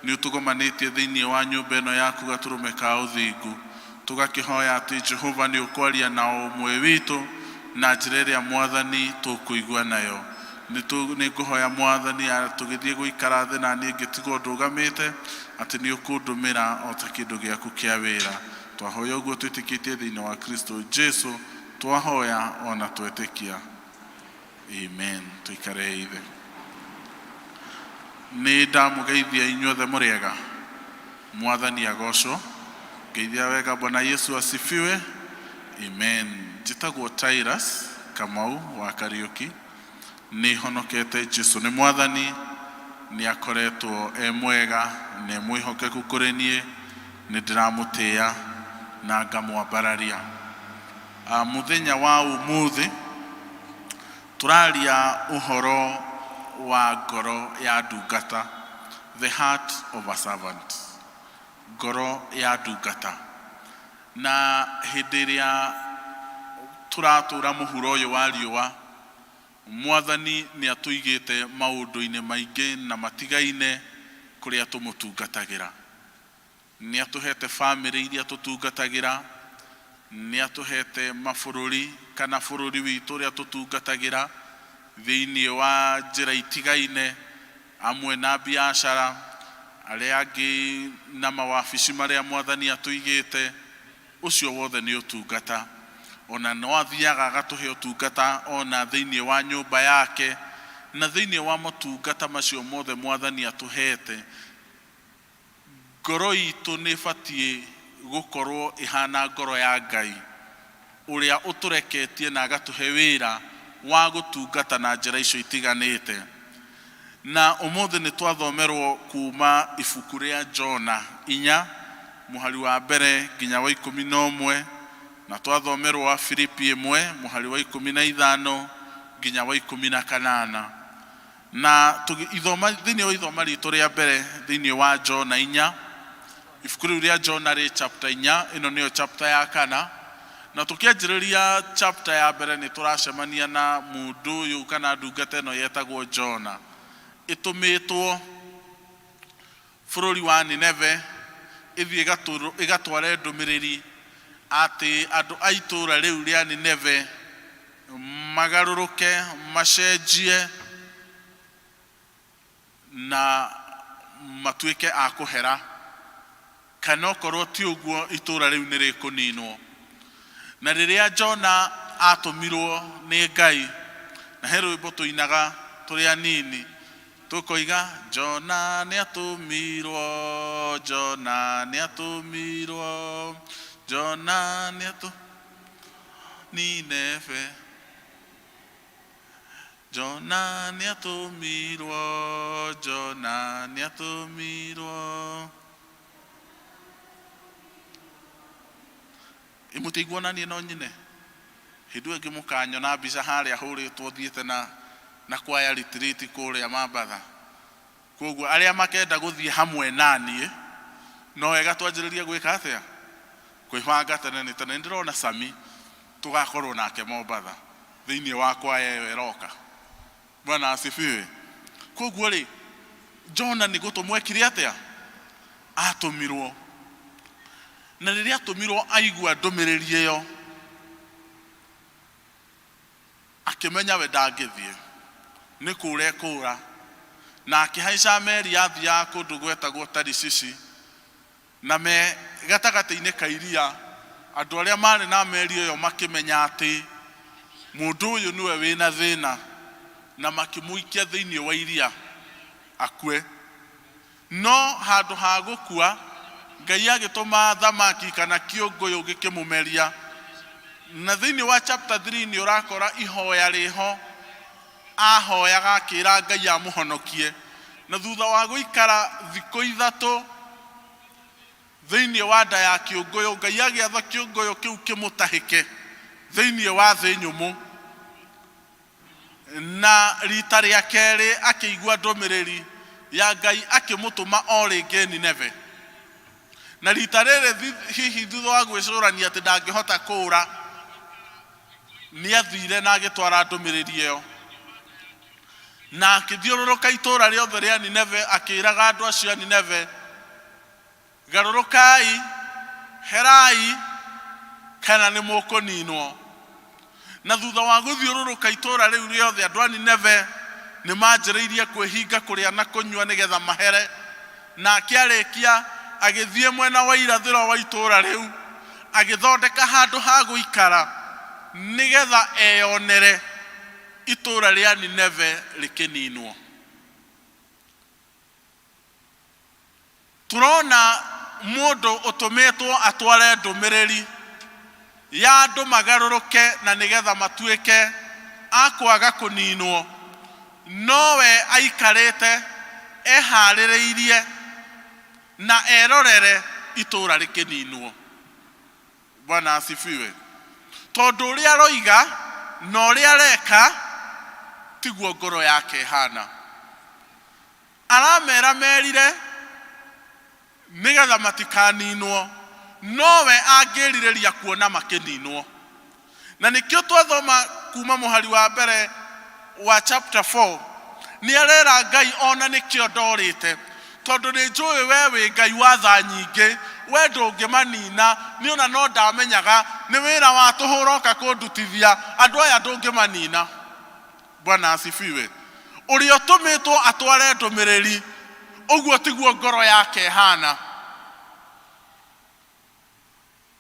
ni ũtũgomanĩtie thĩinĩ wa nyũmba ĩno yaku gaturume ka ũthingu. Tũgakĩhoya atĩ Jehova nĩ ũkwaria na ũmwe witũ na njĩra ĩrĩa Mwathani tũkũigua nayo. Nĩ ngũhoya Mwathani tũgĩthiĩ gũikara thĩ na niĩ ngĩtigwo ndũgamĩte atĩ nĩ ũkũndũmĩra o ta kĩndũ gĩaku kĩa wĩra. Twahoya ũguo twĩtĩkĩtie thĩinĩ wa Kristo Jesu, twahoya ona twetĩkia. Amen. Tuikare ithe. Nĩ ndamũgeithia inyuothe mũrĩega. Mwathani agocwo. Geithia wega Bwana Yesu asifiwe. Amen. Njĩtagwo Tyrus Kamau wa Kariuki. Nĩ honokete Jesu nĩ Mwathani, nĩ akoretwo mwega, nĩ mwĩhokeku kũrĩ niĩ, nĩ ndĩramũtĩĩa na ngamwambararia. Mũthenya wa ũmũthĩ tũraria ũhoro wa ngoro ya ndungata, the heart of a servant, ngoro ya ndungata. Na hĩndĩ ĩrĩa tũratũra mũhuro ũyũ wa riũa, Mwathani nĩ atũigĩte maũndũ-inĩ maingĩ na matigaine kũrĩa tũmũtungatagĩra. Nĩ atũhete family iria tũtungatagĩra, nĩ atũhete mabũrũri kana bũrũri witũ ũrĩa tũtungatagĩra thĩinĩ wa njĩra itigaine, amwe na biacara, arĩa angĩ na mawabici marĩa Mwathani atũigĩte. Ũcio wothe nĩ ũtungata. Ona no athiaga agatũhe ũtungata ona thĩinĩ wa nyũmba yake, na thĩinĩ wa motungata macio mothe Mwathani atũhete, ngoro itũ nĩ batiĩ gũkorwo ihana ngoro ya Ngai ũrĩa ũtũreketie na agatũhe wĩra wa gũtungata na njĩra icio itiganĩte. Na ũmũthĩ nĩ twathomerwo kuma ibuku rĩa Jona 4 mũhari wa mbere nginya wa 11, na twathomerwo wa Filipi 1 mũhari wa 15 nginya wa 18. Na thĩinĩ wa ithoma ritũ rĩa mbere thĩinĩ wa Jona 4, ibuku rĩu rĩa Jona rĩ chapter 4, ĩno nĩyo chapter ya 4. Na tũkĩanjĩrĩria chapter ya mbere nĩ tũracemania na mũndũ ũyũ kana ndungata ĩno yetagwo Jona, ĩtũmĩtwo bũrũri wa Nineve ĩthiĩ ĩgatware ndũmĩrĩri atĩ andũ a itũũra rĩu rĩa Nineve magarũrũke, macenjie na matuĩke a kũhera, kana okorwo ti ũguo itũũra rĩu nĩ rĩkũninwo. Na rĩrĩa Jona atũmirwo nĩ Ngai, na he rwĩmbo tũinaga tũrĩ anini tũkoiga Jona nĩ atũmirwo, Jona nĩ atũmirwo, Jona nĩ atũmirwo Nineve, Jona nĩ atũmirwo, Jona nĩ atũmirwo. Imũteiguo na niĩ no nyine hĩndĩ ĩyo ngĩmũkanyona mbica harĩa hũrĩtwo thiĩte na kwaya retreat kũrĩa Mambatha. Koguo arĩa makenda gũthiĩ hamwe na niĩ no wega twanjĩrĩrie gwĩka atĩa, kwĩbanga tene nĩ tene. Ndĩrona Sami tũgakorwo nake Mombatha thĩinĩ wa kwaya ĩyo ĩroka. Bwana asifiwe. Koguo rĩ, Jona nĩ gũtũmwo ekire atĩa, atũmirwo. Na rĩrĩa atũmirwo aigua ndũmĩrĩri ĩyo, akĩmenya we ndangĩthiĩ, nĩ kũũra ekũũra, na akĩhaica meri yathiaga kũndũ gwetagwo Tarishishi. Na me gatagatĩ-inĩ ka iria, andũ arĩa marĩ na meri ĩyo makĩmenya atĩ mũndũ ũyũ nĩwe wĩna thĩna, na makĩmũikia thĩinĩ wa iria akue. No handũ ha gũkua, Ngai agĩtũma thamaki kana kĩũngũyũ gĩkĩmũmeria. Na thĩinĩ wa chapter 3 nĩ ũrakora ihoya rĩho, ahoyaga akĩra Ngai amũhonokie. Na thutha wa gũikara thikũ 3 thĩinĩ wa nda ya kĩũngũyũ, Ngai agĩatha kĩũngũyũ kĩu kĩmũtahĩke thĩinĩ wa thĩ nyũmũ. Na rita rĩa kerĩ akĩigua ndũmĩrĩri ya Ngai akĩmũtũma o rĩngĩ Nineve. na rita rĩrĩ hihi thutha wa gwĩcũrania atĩ ndangĩhota kũũra nĩ athire na agĩtwara ndũmĩrĩri ĩyo na akĩthiũrũrũka itũũra rĩothe rĩa Nineve akĩĩraga andũ acio a Nineve, garũrũkai, herai, kana nĩ mũkũninwo. Na thutha wa gũthiũrũrũka itũũra rĩu rĩothe, andũ a Nineve nĩ manjĩrĩirie kwĩhinga kũrĩa na kũnyua nĩgetha mahere, na akĩarĩkia agĩthiĩ mwena wa irathĩro wa itũũra rĩu agĩthondeka handũ ha gũikara nĩgetha eyonere itũũra rĩa Nineve rĩkĩninwo. Turona mũndũ ũtũmĩtwo atware ndũmĩrĩri ya andũ magarũrũke na nĩgetha matuĩke akwaga kũninwo, nowe aikarĩte eharĩrĩirie na erorere itũũra rĩkĩninwo. Bwana asifiwe. Tondũ ũrĩa aroiga na ũrĩa areka tiguo ngoro yake hana. Aramera merire nĩgetha matikaninwo, nowe angĩrirĩria kuona makĩninwo. Na nĩkĩo twathoma kuma mũhari wa mbere wa chapter 4, nĩ arera Ngai ona nĩkĩo ndorĩte, tondũ nĩ njũĩ we wĩ Ngai wa tha nyingĩ, we ndũngĩmanina, nĩ ona no ndamenyaga nĩ wĩra wa tũhũra ũka kũndutithia, andũ aya ndũngĩmanina. Bwana asifiwe. Ũrĩa ũtũmĩtwo atware ndũmĩrĩri, ũguo tiguo ngoro yake hana.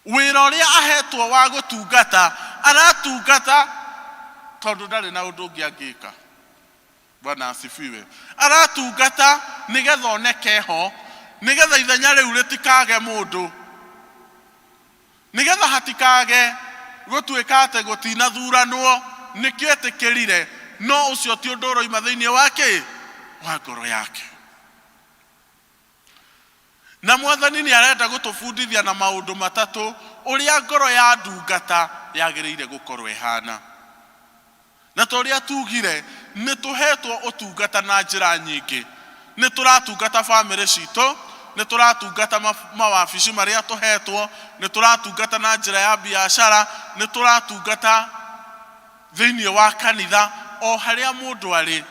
Wĩra ũrĩa ahetwo wa gũtungata, aratungata tondũ ndarĩ na ũndũ ũngĩ angĩka. Bwana asifiwe. Aratungata nĩgetha oneke ho, nĩgetha ithenya rĩu rĩtikage mũndũ, nĩgetha hatikage gũtuĩka atĩ gũtinathuranwo, nĩkĩo etĩkĩrire, no ũcio ti ũndũ ũroima thĩinĩ wake wa ngoro yake. Na Mwathani nĩ arenda gũtũbundithia na maũndũ matatũ ũrĩa ngoro ya ndungata yagĩrĩire gũkorwo ihana. Na tũrĩa tugire nĩ tũhetwo ũtungata na njĩra nyingĩ. Nĩ tũratungata bamĩrĩ citũ, nĩ tũratungata mawabici marĩa tũhetwo, nĩ tũratungata na njĩra ya biacara, nĩ tũratungata thĩinĩ wa kanitha, o harĩa mũndũ arĩ,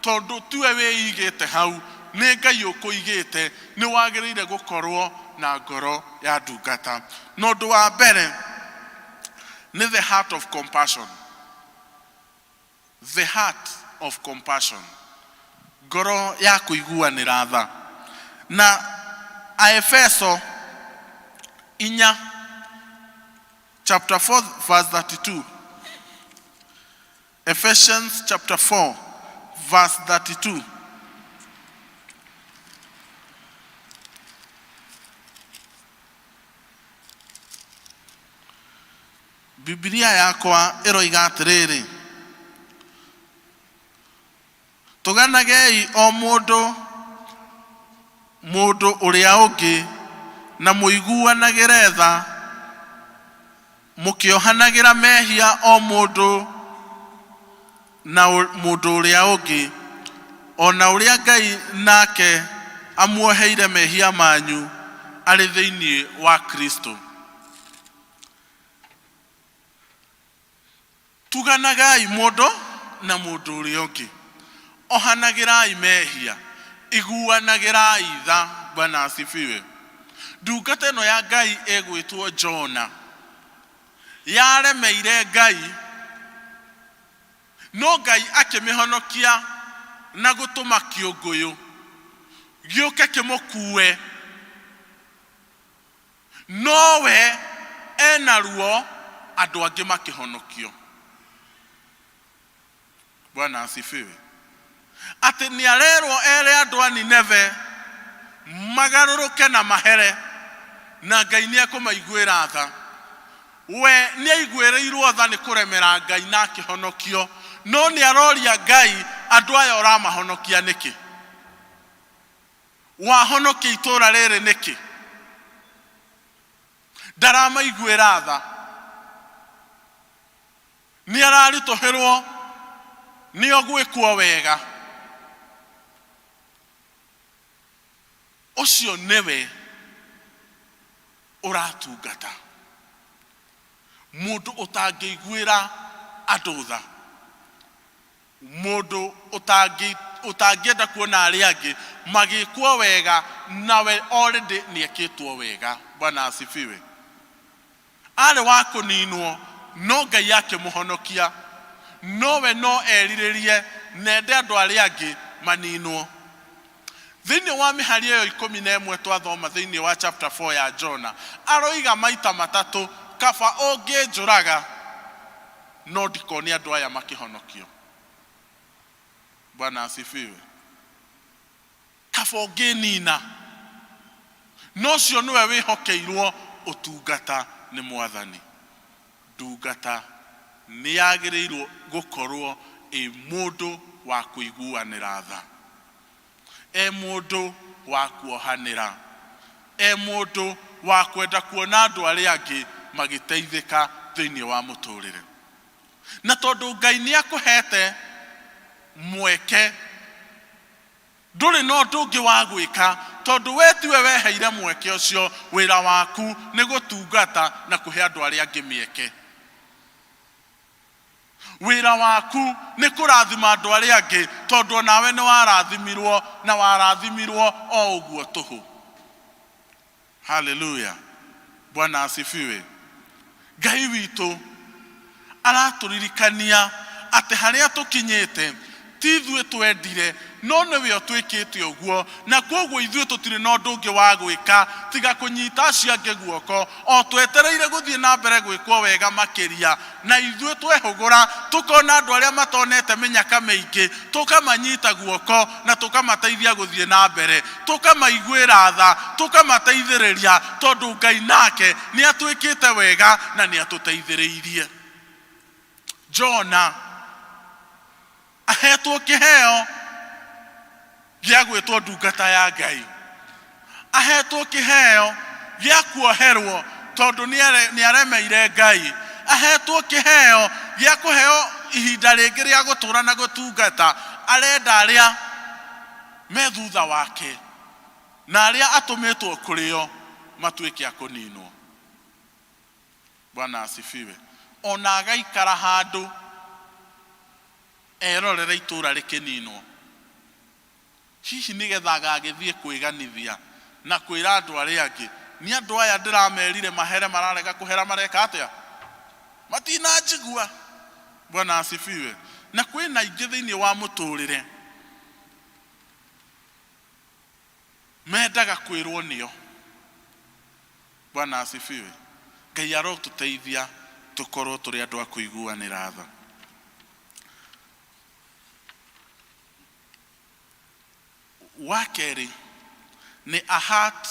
tondũ tiwe wĩigĩte hau, nĩ Ngai ũkũigĩte, nĩ wagĩrĩire gũkorwo na ngoro ya ndungata. Na ũndũ wa mbere nĩ the heart of compassion. The heart of compassion. Ngoro ya kũiguanĩra tha. Na Aefeso 4 chapter 4 verse 32. Ephesians chapter 4 verse 32. Biblia yakwa ĩroiga atĩrĩrĩ, tũganagei o mũndũ ũrĩa ũngĩ na mũiguanagĩre tha, mũkĩohanagĩra mehia o mũndũ na mũndũ ũrĩa ũngĩ, ona ũrĩa Ngai nake amuoheire mehia manyu arĩ thĩinĩ wa Kristo. Tuganagai mũndũ na mũndũ ũrĩa ũngĩ, ohanagĩrai mehia, iguanagĩrai tha. Bwana asifiwe. Ndungata ĩno ya Ngai ĩgwĩtwo Jona yaremeire Ngai, no Ngai akĩmĩhonokia na gũtũma kĩũngũyũ gĩũke kĩmũkue, nowe ena ruo, andũ angĩ makĩhonokio. Bwana asifiwe. Atĩ nĩ arerwo ere andũ a Nineve magarũrũke na mahere, na Ngai nĩ ekũmaiguĩra tha. We nĩ aiguĩrĩirwo tha nĩ kũremera Ngai na akĩhonokio, no nĩ aroria Ngai, andũ aya ũramahonokia nĩkĩ? Wahonokia itũũra rĩrĩ nĩkĩ? Ndaramaiguĩra tha. Nĩ araritũhĩrwo nĩo gwĩkwo wega. Ũcio nĩwe uratungata mundu utangĩiguĩra andũ tha, mundu utangĩenda kuona arĩa angĩ magĩkwo wega nawe already nĩekĩtwo wega. Bwana asifiwe. Arĩ wa kũninwo no Ngai akĩmũhonokia, nowe no erirĩrie nende andũ arĩa angĩ maninwo. Thĩinĩ wa mĩhari ĩyo 11 twathoma thĩinĩ wa chapter 4 ya Jona, aroiga maita matatũ, kaba ũngĩnjũraga no ndikone andũ aya makĩhonokio. Bwana asifiwe. Kaba ũngĩnina no cio nĩwe wĩhokeirwo ũtungata nĩ Mwathani. Ndungata nĩ yagĩrĩirwo gũkorwo mũndũ wa kũiguanĩra tha, mũndũ wa kuohanĩra, mũndũ wa kwenda kuona andũ arĩa angĩ magĩteithĩka thĩinĩ wa mũtũrĩre. Na tondũ Ngai nĩakũhete mweke, ndũrĩ na ũndũ ũngĩ wa gwĩka, tondũ we tiwe weheire mweke ũcio. Wĩra waku nĩ gũtungata na kũhe andũ arĩa angĩ mĩeke. Wĩra waku nĩ kũrathima andũ arĩa angĩ, tondũ nawe nĩ warathimirwo, na warathimirwo o ũguo tũhũ. Hallelujah. Bwana asifiwe. Ngai witũ aratũririkania atĩ harĩa tũkinyĩte ti ithuĩ twendire, no nĩwe ũtwĩkĩte ũguo, na koguo ithuĩ tũtirĩ na ũndũ ũngĩ wa gwĩka tiga kũnyita acio angĩ guoko, o twetereire gũthiĩ na mbere gwĩkwo wega makĩria. Na ithuĩ twehũgũra tũkona andũ arĩa matonete mĩnyaka mĩingĩ, tũkamanyita guoko na tũkamateithia gũthiĩ na mbere, tũkamaiguĩra tha, tũkamateithĩrĩria, tondũ Ngai nake nĩ atwĩkĩte wega na nĩ atũteithĩrĩirie. Jona ahetwo kĩheo gĩa gwĩtwo ndungata ya Ngai, ahetwo kĩheo gĩa kuoherwo tondũ nĩaremeire Ngai, ahetwo kĩheo gĩa kũheo ihinda rĩngĩ rĩa gũtũra na gũtungata. Arenda arĩa me thutha wake na arĩa atũmĩtwo kũrĩo matuĩke a kũninwo. Bwana asifiwe. Ona agaikara handũ erorera itũra rĩkĩninwo, hihi nĩgetha agagĩthiĩ kwĩganithia na kwĩra andũ arĩa angĩ, nĩ andũ aya ndĩramerire mahere mararega kũhera mareka atĩa? Matinanjigua. Bwana asifiwe. Na kwĩna ingĩ thĩinĩ wa mũtũrĩre mendaga kwĩrwo nĩo. Bwana asifiwe. Ngai arotũteithia tũkorwo tũrĩ andũ a kũiguanĩra tha. Wa kerĩ nĩ a heart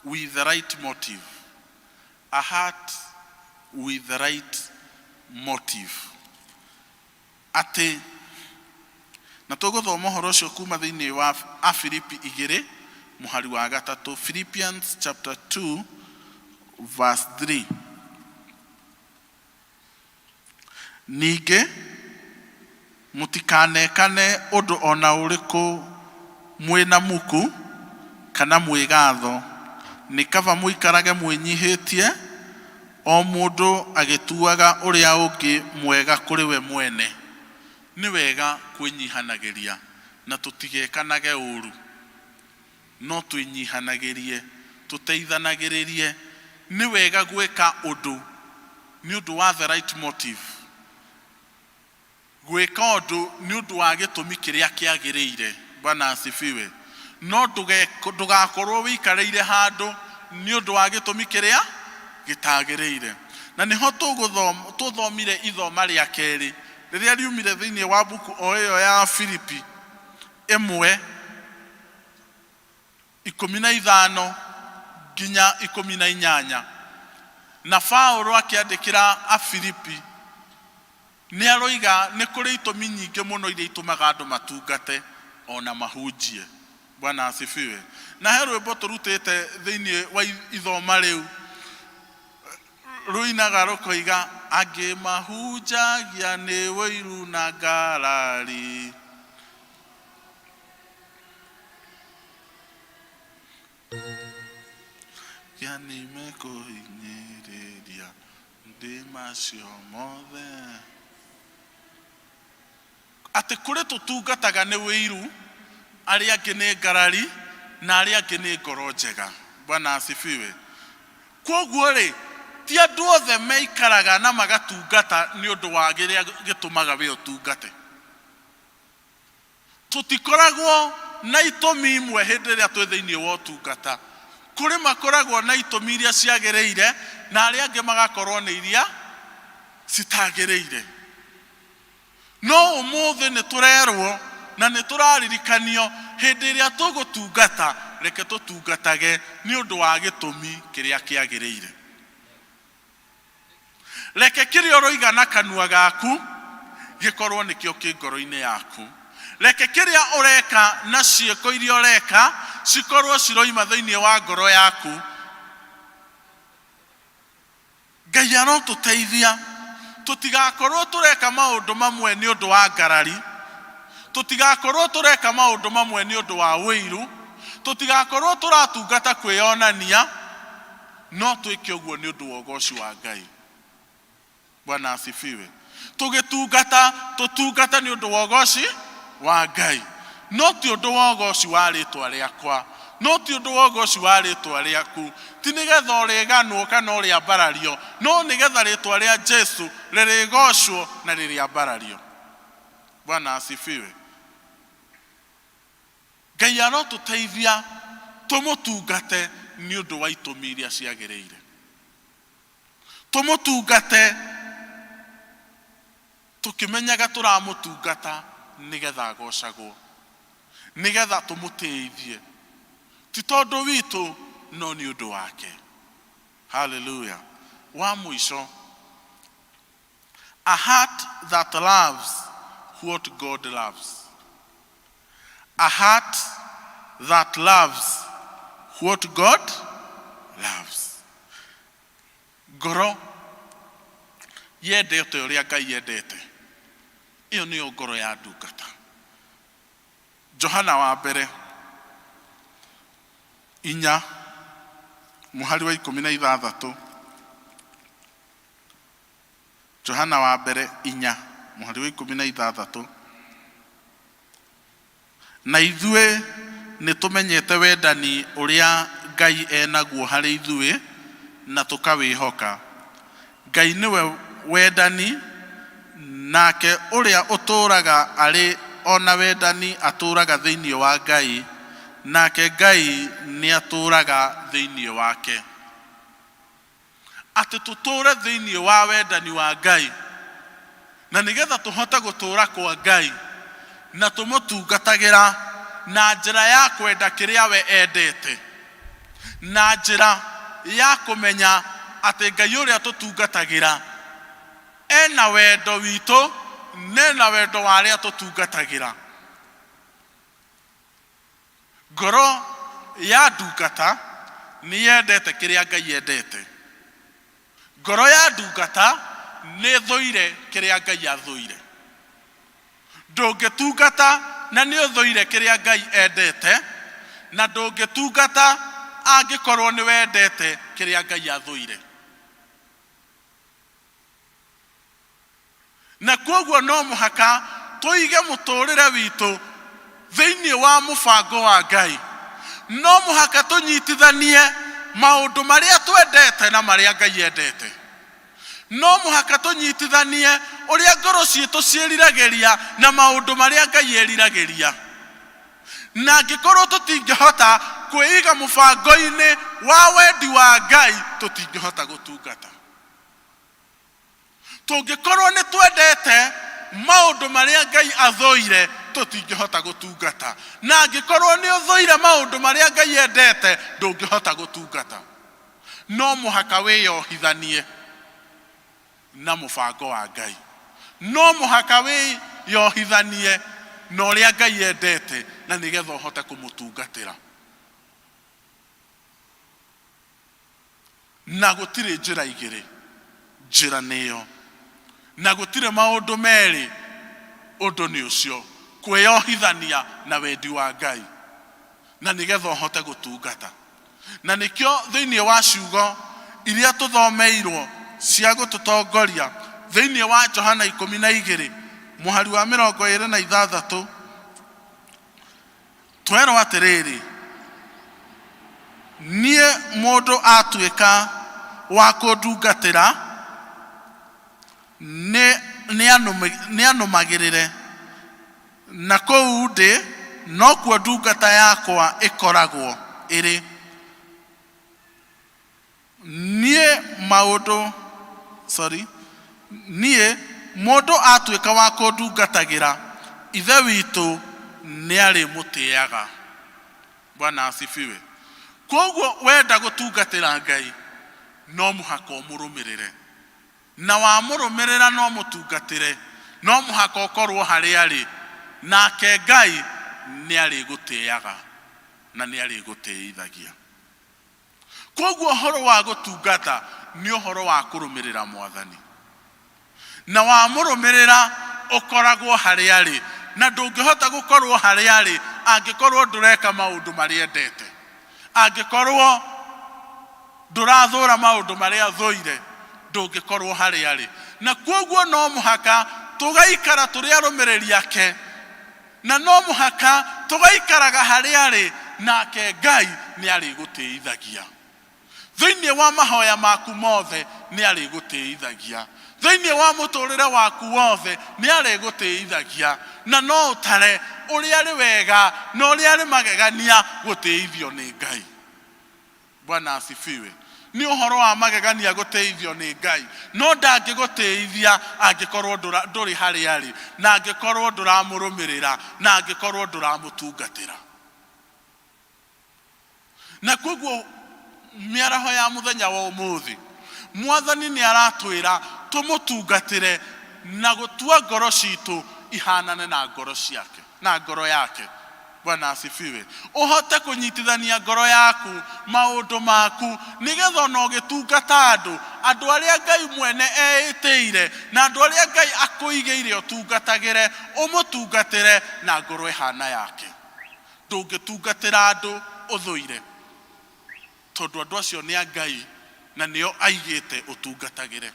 with the right motive. A heart with the right motive. Atĩ na tũgũthoma ũhoro ũcio kuma thĩinĩ wa Afilipi 2 mũhari wa 3. Philippians chapter 2 verse 3. Ningĩ mũtikanekane ũndũ ona ũrĩkũ mwĩna muku kana mwĩgatho, nĩ kaba mũikarage mwĩnyihĩtie, o mũndũ agĩtuaga ũrĩa ũngĩ mwega kũrĩ we mwene. Nĩ wega kwĩnyihanagĩria na tũtigekanage ũru, no twĩnyihanagĩrie, tũteithanagĩrĩrie. Nĩ wega gwĩka ũndũ nĩ ũndũ wa the right motive, gwĩka ũndũ nĩ ũndũ wa gĩtũmi kĩrĩa kĩagĩrĩire. Bwana asifiwe. No ndũgakorwo wĩikarĩire handũ nĩ ũndũ wa gĩtũmi kĩrĩa gĩtagĩrĩire. Na nĩho tũthomire ithoma rĩa kerĩ rĩrĩa riumire thĩinĩ wa buku o ĩyo ya Filipi 1:15 nginya 18. Na Paulo akĩandĩkĩra Afilipi nĩ aroiga nĩ kũrĩ itũmi nyingĩ mũno iria itũmaga andũ matungate ona mahunjie. Bwana asifiwe. Na he rwĩmbo tũrutĩte thĩinĩ wa ithoma rĩu ruinaga rũkoiga, angĩ mahunjagia nĩ wĩiru na ngarari, kia nimekuhinyiria ndi macio mothe. Ati kuri tutungataga ni wiru, aria angi ni ngarari na aria angi ni ngoro njega. Bwana asifiwe. Koguo ri ti andu othe meikaraga na magatungata ni undu wa giria gitumaga we utungate. Tutikoragwo na itumi imwe hindi ria twi thiini wa utungata. Kuri makoragwo na itumi iria ciagiriire na aria angi magakorwo ni iria citagiriire. No umuthi ni turerwo na ni turaririkanio hindi iria tugutungata, reke tutungatage ni undu wa gitumi kiria kiagiriire. Reke kiria uroiga na kanua gaku gikorwo nikio ki ngoro-ini yaku. Reke kiria ureka na cieko iria ureka cikorwo ciroima thiini wa ngoro yaku. Ngai arotuteithia tutigakorwo tureka maundu mamwe ni undu wa ngarari, tutigakorwo tureka maundu mamwe ni undu wa wiru, tutigakorwo turatungata kwionania, no twike uguo ni undu wa ugoci wa Ngai. Bwana asifiwe. Tutungata ni undu wa ugoci wa Ngai, no ti undu wa ugoci wa ritwa riakwa, no ti undu wa ugoci wa ritwa riaku. Ti nigetha uriganwo kana uriambarario, no nigetha ritwa ria Jesu ririgocwo na ririambarario. Bwana asifiwe. Ngai arotuteithia tumutungate ni undu wa itumi iria ciagiriire. Tumutungate tukimenyaga turamutungata nigetha agocagwo, nigetha tumuteithie, ti tondu witu no ni undu wake. Hallelujah. Wa mwisho, a heart that loves what God loves. A heart that loves what God loves. Ngoro yendete uria Ngai yendete, iyo niyo ngoro ya ndungata. Johana wa mbere 4 muhari wa 16. Johana wa mbere 4 muhari wa 16. Na ithue ni tumenyete wendani uria Ngai enaguo hari ithue na tukawihoka. Ngai niwe wendani, nake uria uturaga ari ona wendani aturaga thiini wa Ngai, nake Ngai ni aturaga thiini wake. Ati tuture thiini wa wendani wa Ngai, na nigetha tuhota gutura kwa Ngai na tumutungatagira na njira ya kwenda kiria we endete, na njira ya kumenya ati Ngai uria tutungatagira ena wendo witu, nena wendo wa aria tutungatagira. Ngoro ya ndungata ni yendete kiria Ngai yendete. Ngoro ya ndungata ni thoire kiria Ngai athoire. Ndungitungata na ni uthoire kiria Ngai endete, na ndungitungata angikorwo ni wendete kiria Ngai athoire. Na koguo no muhaka tuige muturire witu thiini wa mubango wa Ngai. No muhaka tunyitithanie maundu maria twendete na maria Ngai endete. No muhaka tunyitithanie uria ngoro ciitu ciiriragiria na maundu maria Ngai eriragiria. Na angikorwo tutingihota kwiiga mubango-ini wa wendi wa Ngai, tutingihota gutungata. Tungikorwo ni twendete maundu maria Ngai athoire, tutingihota gutungata. Na angikorwo ni uthoire maundu maria Ngai endete, ndungihota gutungata. No muhaka wiyohithanie na mubango wa Ngai. No muhaka wiyohithanie na uria Ngai endete, na nigetha uhote kumutungatira. Na gutire njira igiri, njira niyo. Na gutire maundu meri, undu ni ucio, kwiyohithania na wendi wa Ngai, na nigetha uhote gutungata. na nikio thiini wa ciugo iria tuthomeirwo cia gututongoria thiini wa Johana 12 muhari wa 26 twerwo atiriri nie mundu atuika wa kundungatira ni anumagirire na kou ndi no kuo ndungata yakwa ikoragwo iri nie mundu atuika wa kundungatagira ithe witu ni ari mutiaga. Bwana asifiwe. Koguo wenda gutungatira Ngai no muhaka umurumirire, na wa murumirira no mutungatire no muhaka ukorwo hari ari, nake Ngai ni ari gutiaga na ni ari gutiithagia. Koguo horo wa gutungata ni horo wa kurumirira Mwathani, na wa murumirira ukoragwo hari ari, na ndungihota gukorwo hari ari angikorwo ndureka maundu maria endete, angikorwo ndurathura maundu maria thoire, ndungikorwo hari ari. Na koguo no muhaka tugaikara turi arumiriri ake, na no muhaka tugaikaraga hari ari, nake Ngai ni ari gutiithagia thiini wa mahoya maku mothe, ni ari gutiithagia thiini wa muturire waku wothe, ni ari gutiithagia, na no utare uri ari wega na uri ari magegania gutiithio ni Ngai. Bwana asifiwe. Ni uhoro wa magegania gutiithio ni Ngai, no ndangigutiithia angikorwo nduri hari ari, na angikorwo nduramurumirira, na angikorwo nduramutungatira. Na koguo miaraho ya muthenya wa umuthi Mwathani ni aratwira tumutungatire na gutua ngoro citu ihanane na ngoro ciake na ngoro yake. Bwana asifiwe. Uhote kunyitithania ngoro yaku maundu maku nigetha no gitungata andu aria Ngai mwene eitiire na andu aria Ngai akuigeire utungatagire, umutungatire na ngoro ihana yake. Ndungitungatira andu uthuire, tondu andu acio ni a Ngai na nio aigite utungatagire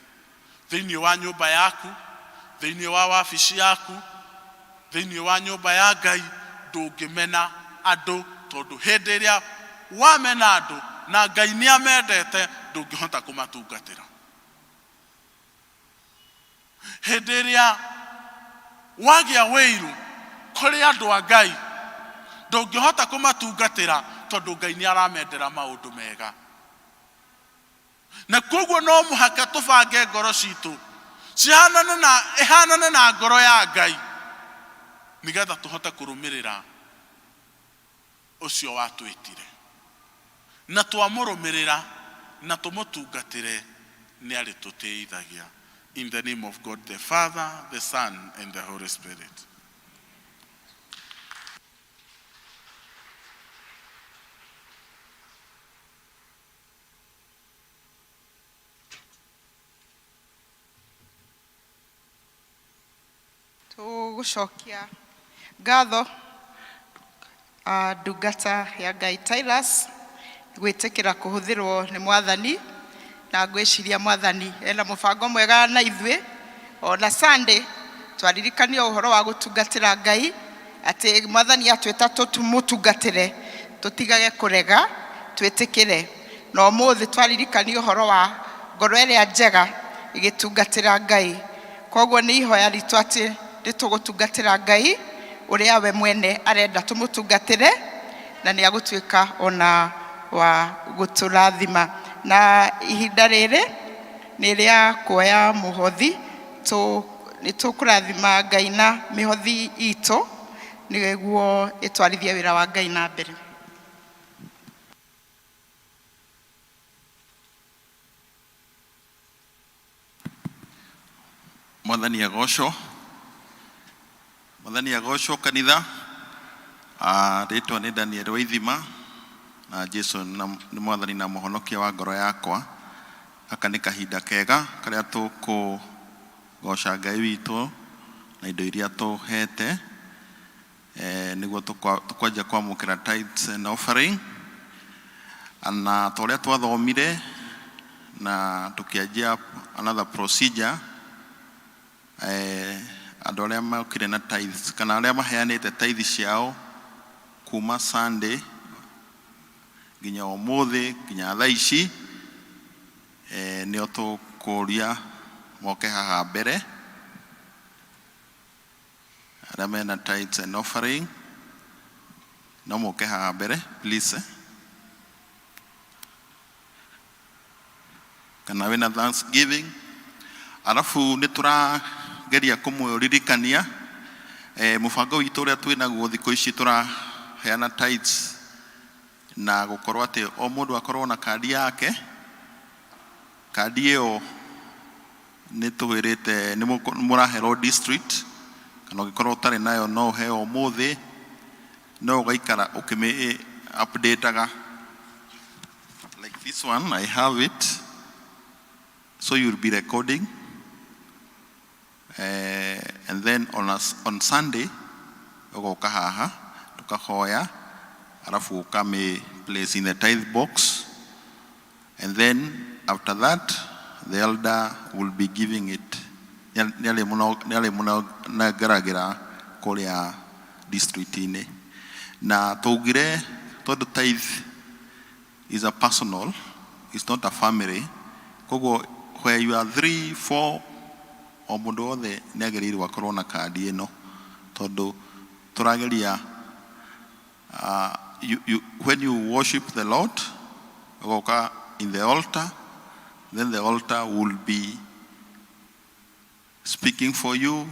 thiini wa nyumba yaku, thiini wa wabici yaku, thiini wa nyumba ya Ngai. Ndungimena andu tondu hindi iria wamena andu na Ngai ni amendete, ndungihota kumatungatira. Hindi iria wagia wiru kuri andu a Ngai, ndungihota kumatungatira tondu Ngai ni aramendera maundu mega. Na koguo no muhaka tubange ngoro citu ihanane na ngoro ya Ngai, nigetha tuhote kurumirira ucio watwitire, na twamurumirira na tumutungatire ni ari tutiithagia. In the name of God the Father, the Son and the Holy Spirit. Tugucokia ngatho ndungata ya Ngai Tilas gwitikira kuhuthirwo ni Mwathani, na ngwiciria Mwathani ena mubango mwega na ithwe. Ona Sunday twaririkanio uhoro wa gutungatira Ngai, ati Mwathani atwita tumutungatire, tutigage kurega, twitikire. No muthi twaririkanio uhoro wa ngoro iria njega igitungatira Ngai. Koguo ni ihoya ritu ati tugutungatira Ngai uria we mwene arenda tumutungatire, na ni agutwika ona wa guturathima. Na ihinda riri ni ria kuoya muhothi, ni tukurathima Ngai na mihothi itu niguo itwarithie wira wa Ngai na mbere. Mwathani agocwo kanitha. Ritwa ni Daniel Waithima, na Jesu ni Mwathani na muhonokia wa ngoro yakwa. Aka ni kahinda kega karia tukugoca Ngai witu na indo iria tuhete, niguo tukwanjia kwamukira tithes and offering. na toria twathomire na tukianjia another procedure andũ arĩa mokire na tithes kana arĩa maheanĩte tithes ciao kuma Sunday nginya ũmũthĩ nginya thaa ici nĩo tũkũria moke haha mbere arĩa mena tithes and offering no moke haha mbere please kana wena thanksgiving alafu nĩtũrageria kũmũririkania mũbango witũ ũrĩa twĩnaguo thikũ ici tũraheana tithes na gũkorwo atĩ o mũndũ akorwo na kandi yake. Kandi ĩyo nĩtũhĩrĩte nĩmũraherwo district kana ũngĩkorwo ũtarĩ nayo no ũheo ũmũthĩ no ũgaikara ũkĩmĩ updateaga like this one. I have it, so you'll be recording and then on Sunday ũgoka haha tukahoya alafu ukame place in the tithe box, and then after that the elder will be giving it nĩarĩ mũno ngaragĩra kũrĩa district-inĩ. Na tũugire tondũ tithe is a personal, it's not a family, koguo where you are 3, 4 o mũndũ wothe nĩagĩrĩirwo akorwo na kandi ĩno tondũ tũrageria when you worship the Lord ugoka in the altar, then the altar will be speaking for you,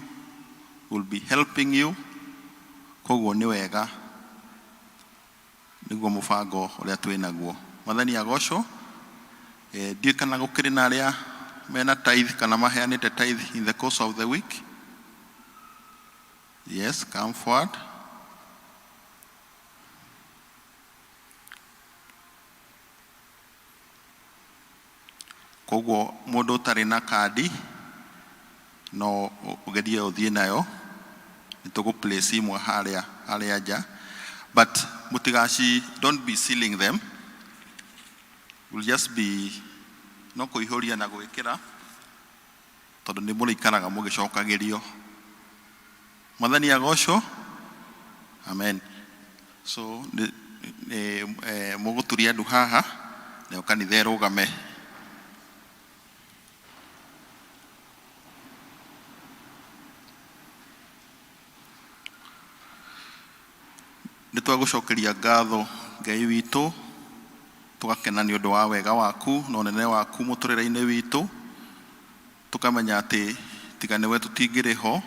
will be helping you. Koguo nĩ wega nĩguo mũbango ũrĩa twĩnaguo. Mwathani agocwo. Ndiũ kana gũkĩrĩ na arĩa mena tithe kana maheanĩte tithe in the course of the week. Yes, come forward. Koguo mũndũ ũtarĩ na kandi no ũgerie ũthiĩ nayo nĩtũgũ-place imwe harĩa nja, but mũtigaci don't be sealing them, will just be no kũihũria na gwĩkĩra tondũ nĩ mũrĩikaraga mũgĩcokagĩrio. Mwathani agocwo. Amen. So mũgũturia andũ haha na kanitha ĩrũgame. Nĩtwagũcokeria ngatho Ngai witũ tũgakena nĩ ũndũ wa wega waku na ũnene waku mũtũrĩre-inĩ witũ, tũkamenya atĩ tiga nĩwe tũtingĩrĩ ho,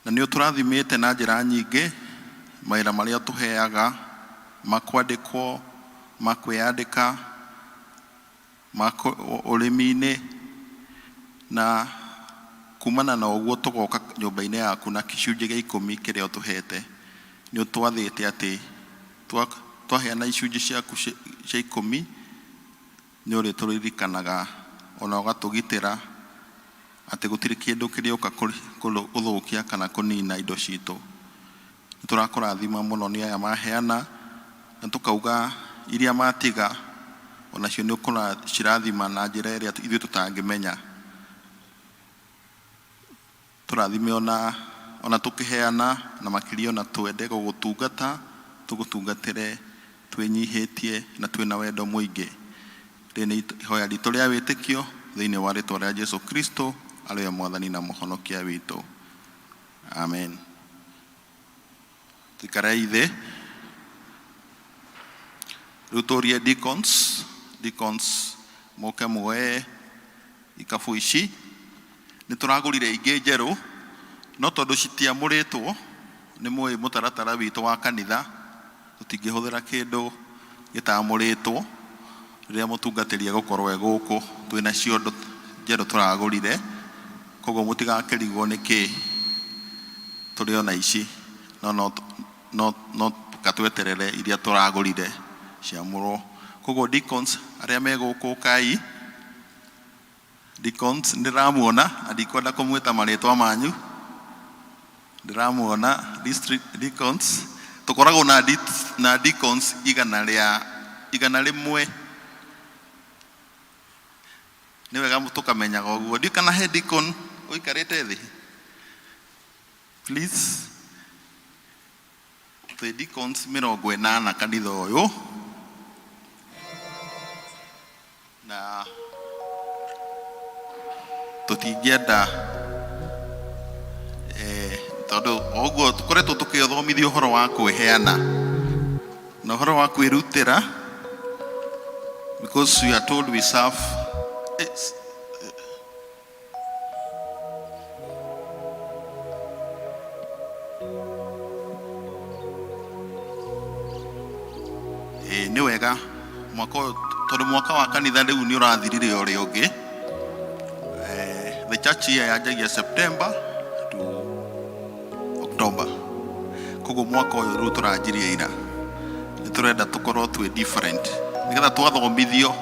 na nĩ ũtũrathimĩte na njĩra nyingĩ, mawĩra marĩa tũheaga makwandĩkwo, makwĩyandĩka, ũrĩmi-inĩ, na kumana na ũguo tũgoka nyũmba-inĩ yaku na gĩcunjĩ gĩa 10 kĩrĩa ũtũhete. Nĩ ũtwathĩte atĩ twaheana icunjĩ ciaku cia 10 nĩ ũrĩ tũririkanaga ona ũgatũgitĩra atĩ gũtirĩ kĩndũ kĩrĩoka gũthũkia kana kũnina indo citũ. Nĩ tũrakũrathima mũno nĩ aya maheana na tũkauga iria matiga onacio nĩ ũkũracirathima na njĩra ĩrĩa ithuĩ tũtangĩmenya. Tũrathime ona tũkĩheana na makĩria ona twende gũgũtungata, tũgũtungatĩre twĩnyihĩtie na twĩna wendo mũingĩ. Rĩrĩ nĩ ihoya ritũ rĩa wĩtĩkio thĩinĩ wa rĩtwa rĩa Jesũ Kristo arĩ we Mwathani na Mũhonokia witũ. Amen. Tũikarei thĩ. Rĩu tũrie deacons moke muoe ikabu ici. Nĩtũragũrire ingĩ njerũ no tondũ citiamũrĩtwo nĩ mũĩ mũtaratara witũ wa kanitha tũtingĩhũthĩra kĩndũ gĩtamũrĩtwo rĩrĩa mũtungatĩri egũkorwo gũkũ. Twĩna ciondo njerũ tũragũrire, koguo mũtigakĩrigwo nĩkĩ tũrĩ ona ici, no katweterere iria tũragũrire ciamũrwo. Koguo deacons arĩa megũkũ kai, deacons ndĩramuona na ndikwenda kũmwĩta marĩtwa manyu, ndĩramuona district deacons. Tũkoragwo na deacons 100 igana rĩmwe nĩ wega tũkamenyaga ũguo. Ndiũ kana he deacon ũikarĩte thĩ, please. The deacons 80 kanitha ũyũ, na tũtingĩenda tondũ ũguo tũkoretwo tũkĩthomithio ũhoro wa kwĩheana na ũhoro wa kwĩrutĩra, because we are told we serve nĩ wega tondũ mwaka wa kanitha rĩu nĩ ũrathirire ũrĩa ũngĩ. The church year yanjagia September to October, koguo mwaka ũyũ rĩu tũranjirie ira nĩ tũrenda tũkorwo twĩ different nĩgetha twathomithio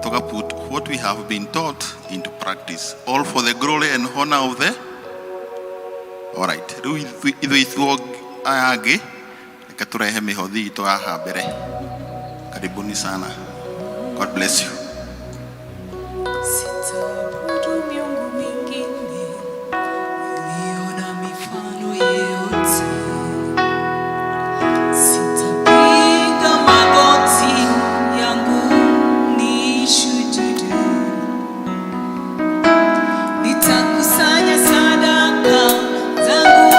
tũga put what we have been taught into practice, all for the glory and honor of the alright. Rĩu ithuĩ aya angĩ reka tũrehe mĩhothi itũ haha mbere. Karibuni sana. God bless you. Sitaabudu miungu mingine iliyo na mifano yeyote. Sitapiga magoti yangu nishujudu. Nitakusanya sadaka zangu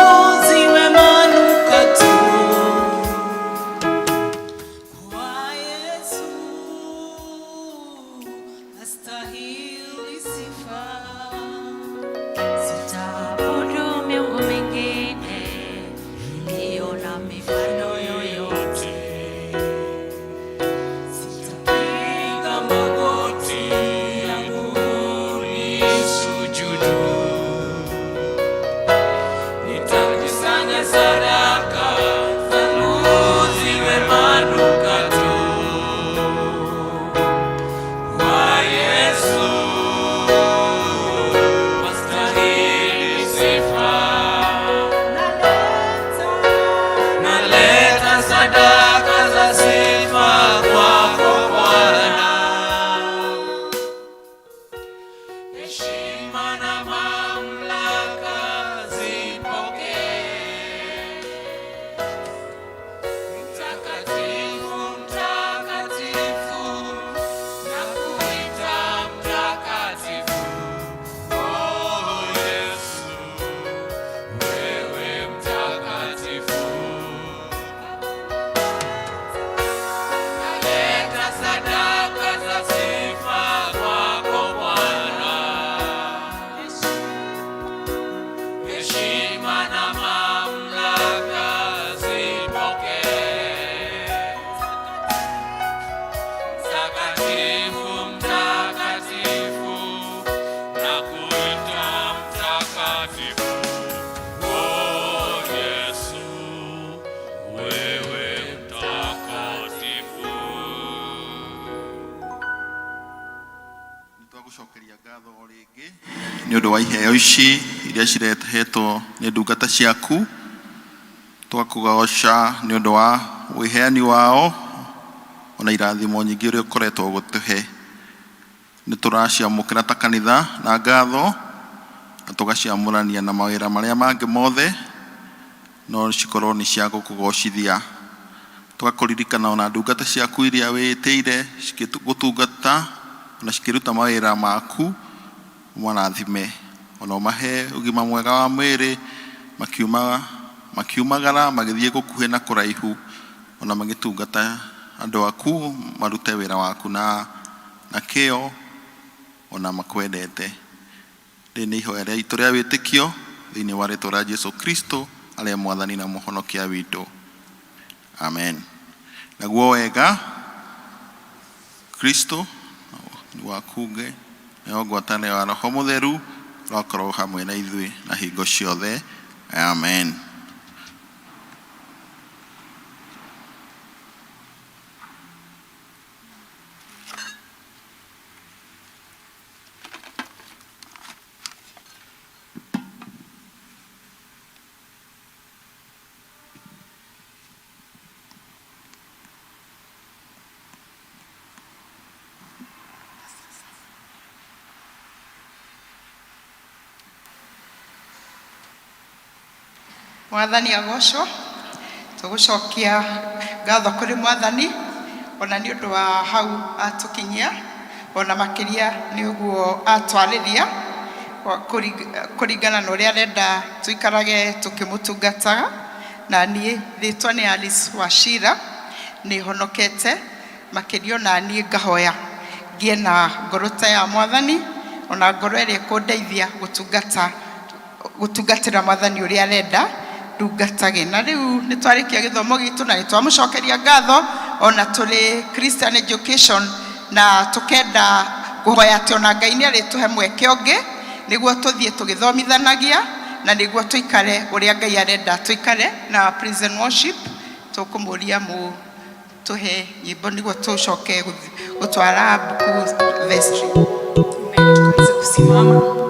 ziwe manukato kwa Yesu. Astahili sifa. Sitaabudu miungu mingine iliyo na mifano yoyote. Sitapiga magoti yangu nisujudu. Nitakusanya sadaka zangu ziwe manukato kwa Yesu. Astahili sifa. Naleta sadaka za sifa kwako Bwana. Heshima na mamlaka zipokee. Mtakatifu, mtakatifu, nakuita mtakatifu. Oh Yesu, wewe mtakatifu. Naleta sadaka za sifa kwako Bwana. Heshima na mamlaka zipokee. Mtakatifu, mtakatifu, nakuita mtakatifu. Oh Yesu, wewe mtakatifu. Nĩtwagũcokeria ngatho o rĩngĩ nĩ ũndũ wa iheo ici iria cirehetwo nĩ ndungata ciaku. Twakũgoca nĩ ũndũ wa wĩheani wao ona irathimo nyingĩ ũrĩa ũkoretwo gũtũhe. Nĩ tũraciamũkĩra ta kanitha na ngatho na tũgaciamũrania na mawĩra marĩa mangĩ mothe, no cikorwo nĩ cia gũkũgocithia. Tũgakũririkana ona ndungata ciaku iria wĩtĩire gũtungata na cikĩruta mawĩra maku, ũmarathime ona ũmahe ũgima mwega wa mwĩrĩ, makiumagara magĩthiĩ gũkuhĩ na kũraihu, ona magĩtungata andũ aku, marute wĩra waku na kĩo ona makwendete. Rĩrĩ nĩ ihoya rĩitũ rĩa wĩtĩkio thĩinĩ wa rĩĩtwa rĩa Jesũ Kristo arĩa mwathani na mũhonokia witũ. Amen. Naguo wega Kristo wakunge na ngwatanĩro ya Roho Mũtheru rokorwo hamwe na ithuĩ na hingo ciothe. Amen. Mwathani agocwo. Tugucokia ngatho kuri Mwathani ona ni undu wa hau atukinyia ona makiria ni uguo atwariria kuringana na uria arenda tuikarage tukimutungataga. Na ni ritwa ni Alice Wachira ni honokete makirio na ni ngahoya ngie na ngoro ta ya Mwathani ona ngoro iri kundeithia gutungatira Mwathani uria arenda ndungatage. Na riu ni twarikia githomo gitu na ni twamucokeria ngatho ona tuli Christian education na tukenda guhoya ati ona Ngai ni arituhe mweke ungi niguo tuthie tugithomithanagia na niguo tuikare uria Ngai arenda tuikare. Na praise and worship tukumuria mu tuhe nyimbo niguo tucoke gutwara buku vestry. Tuweze kusimama.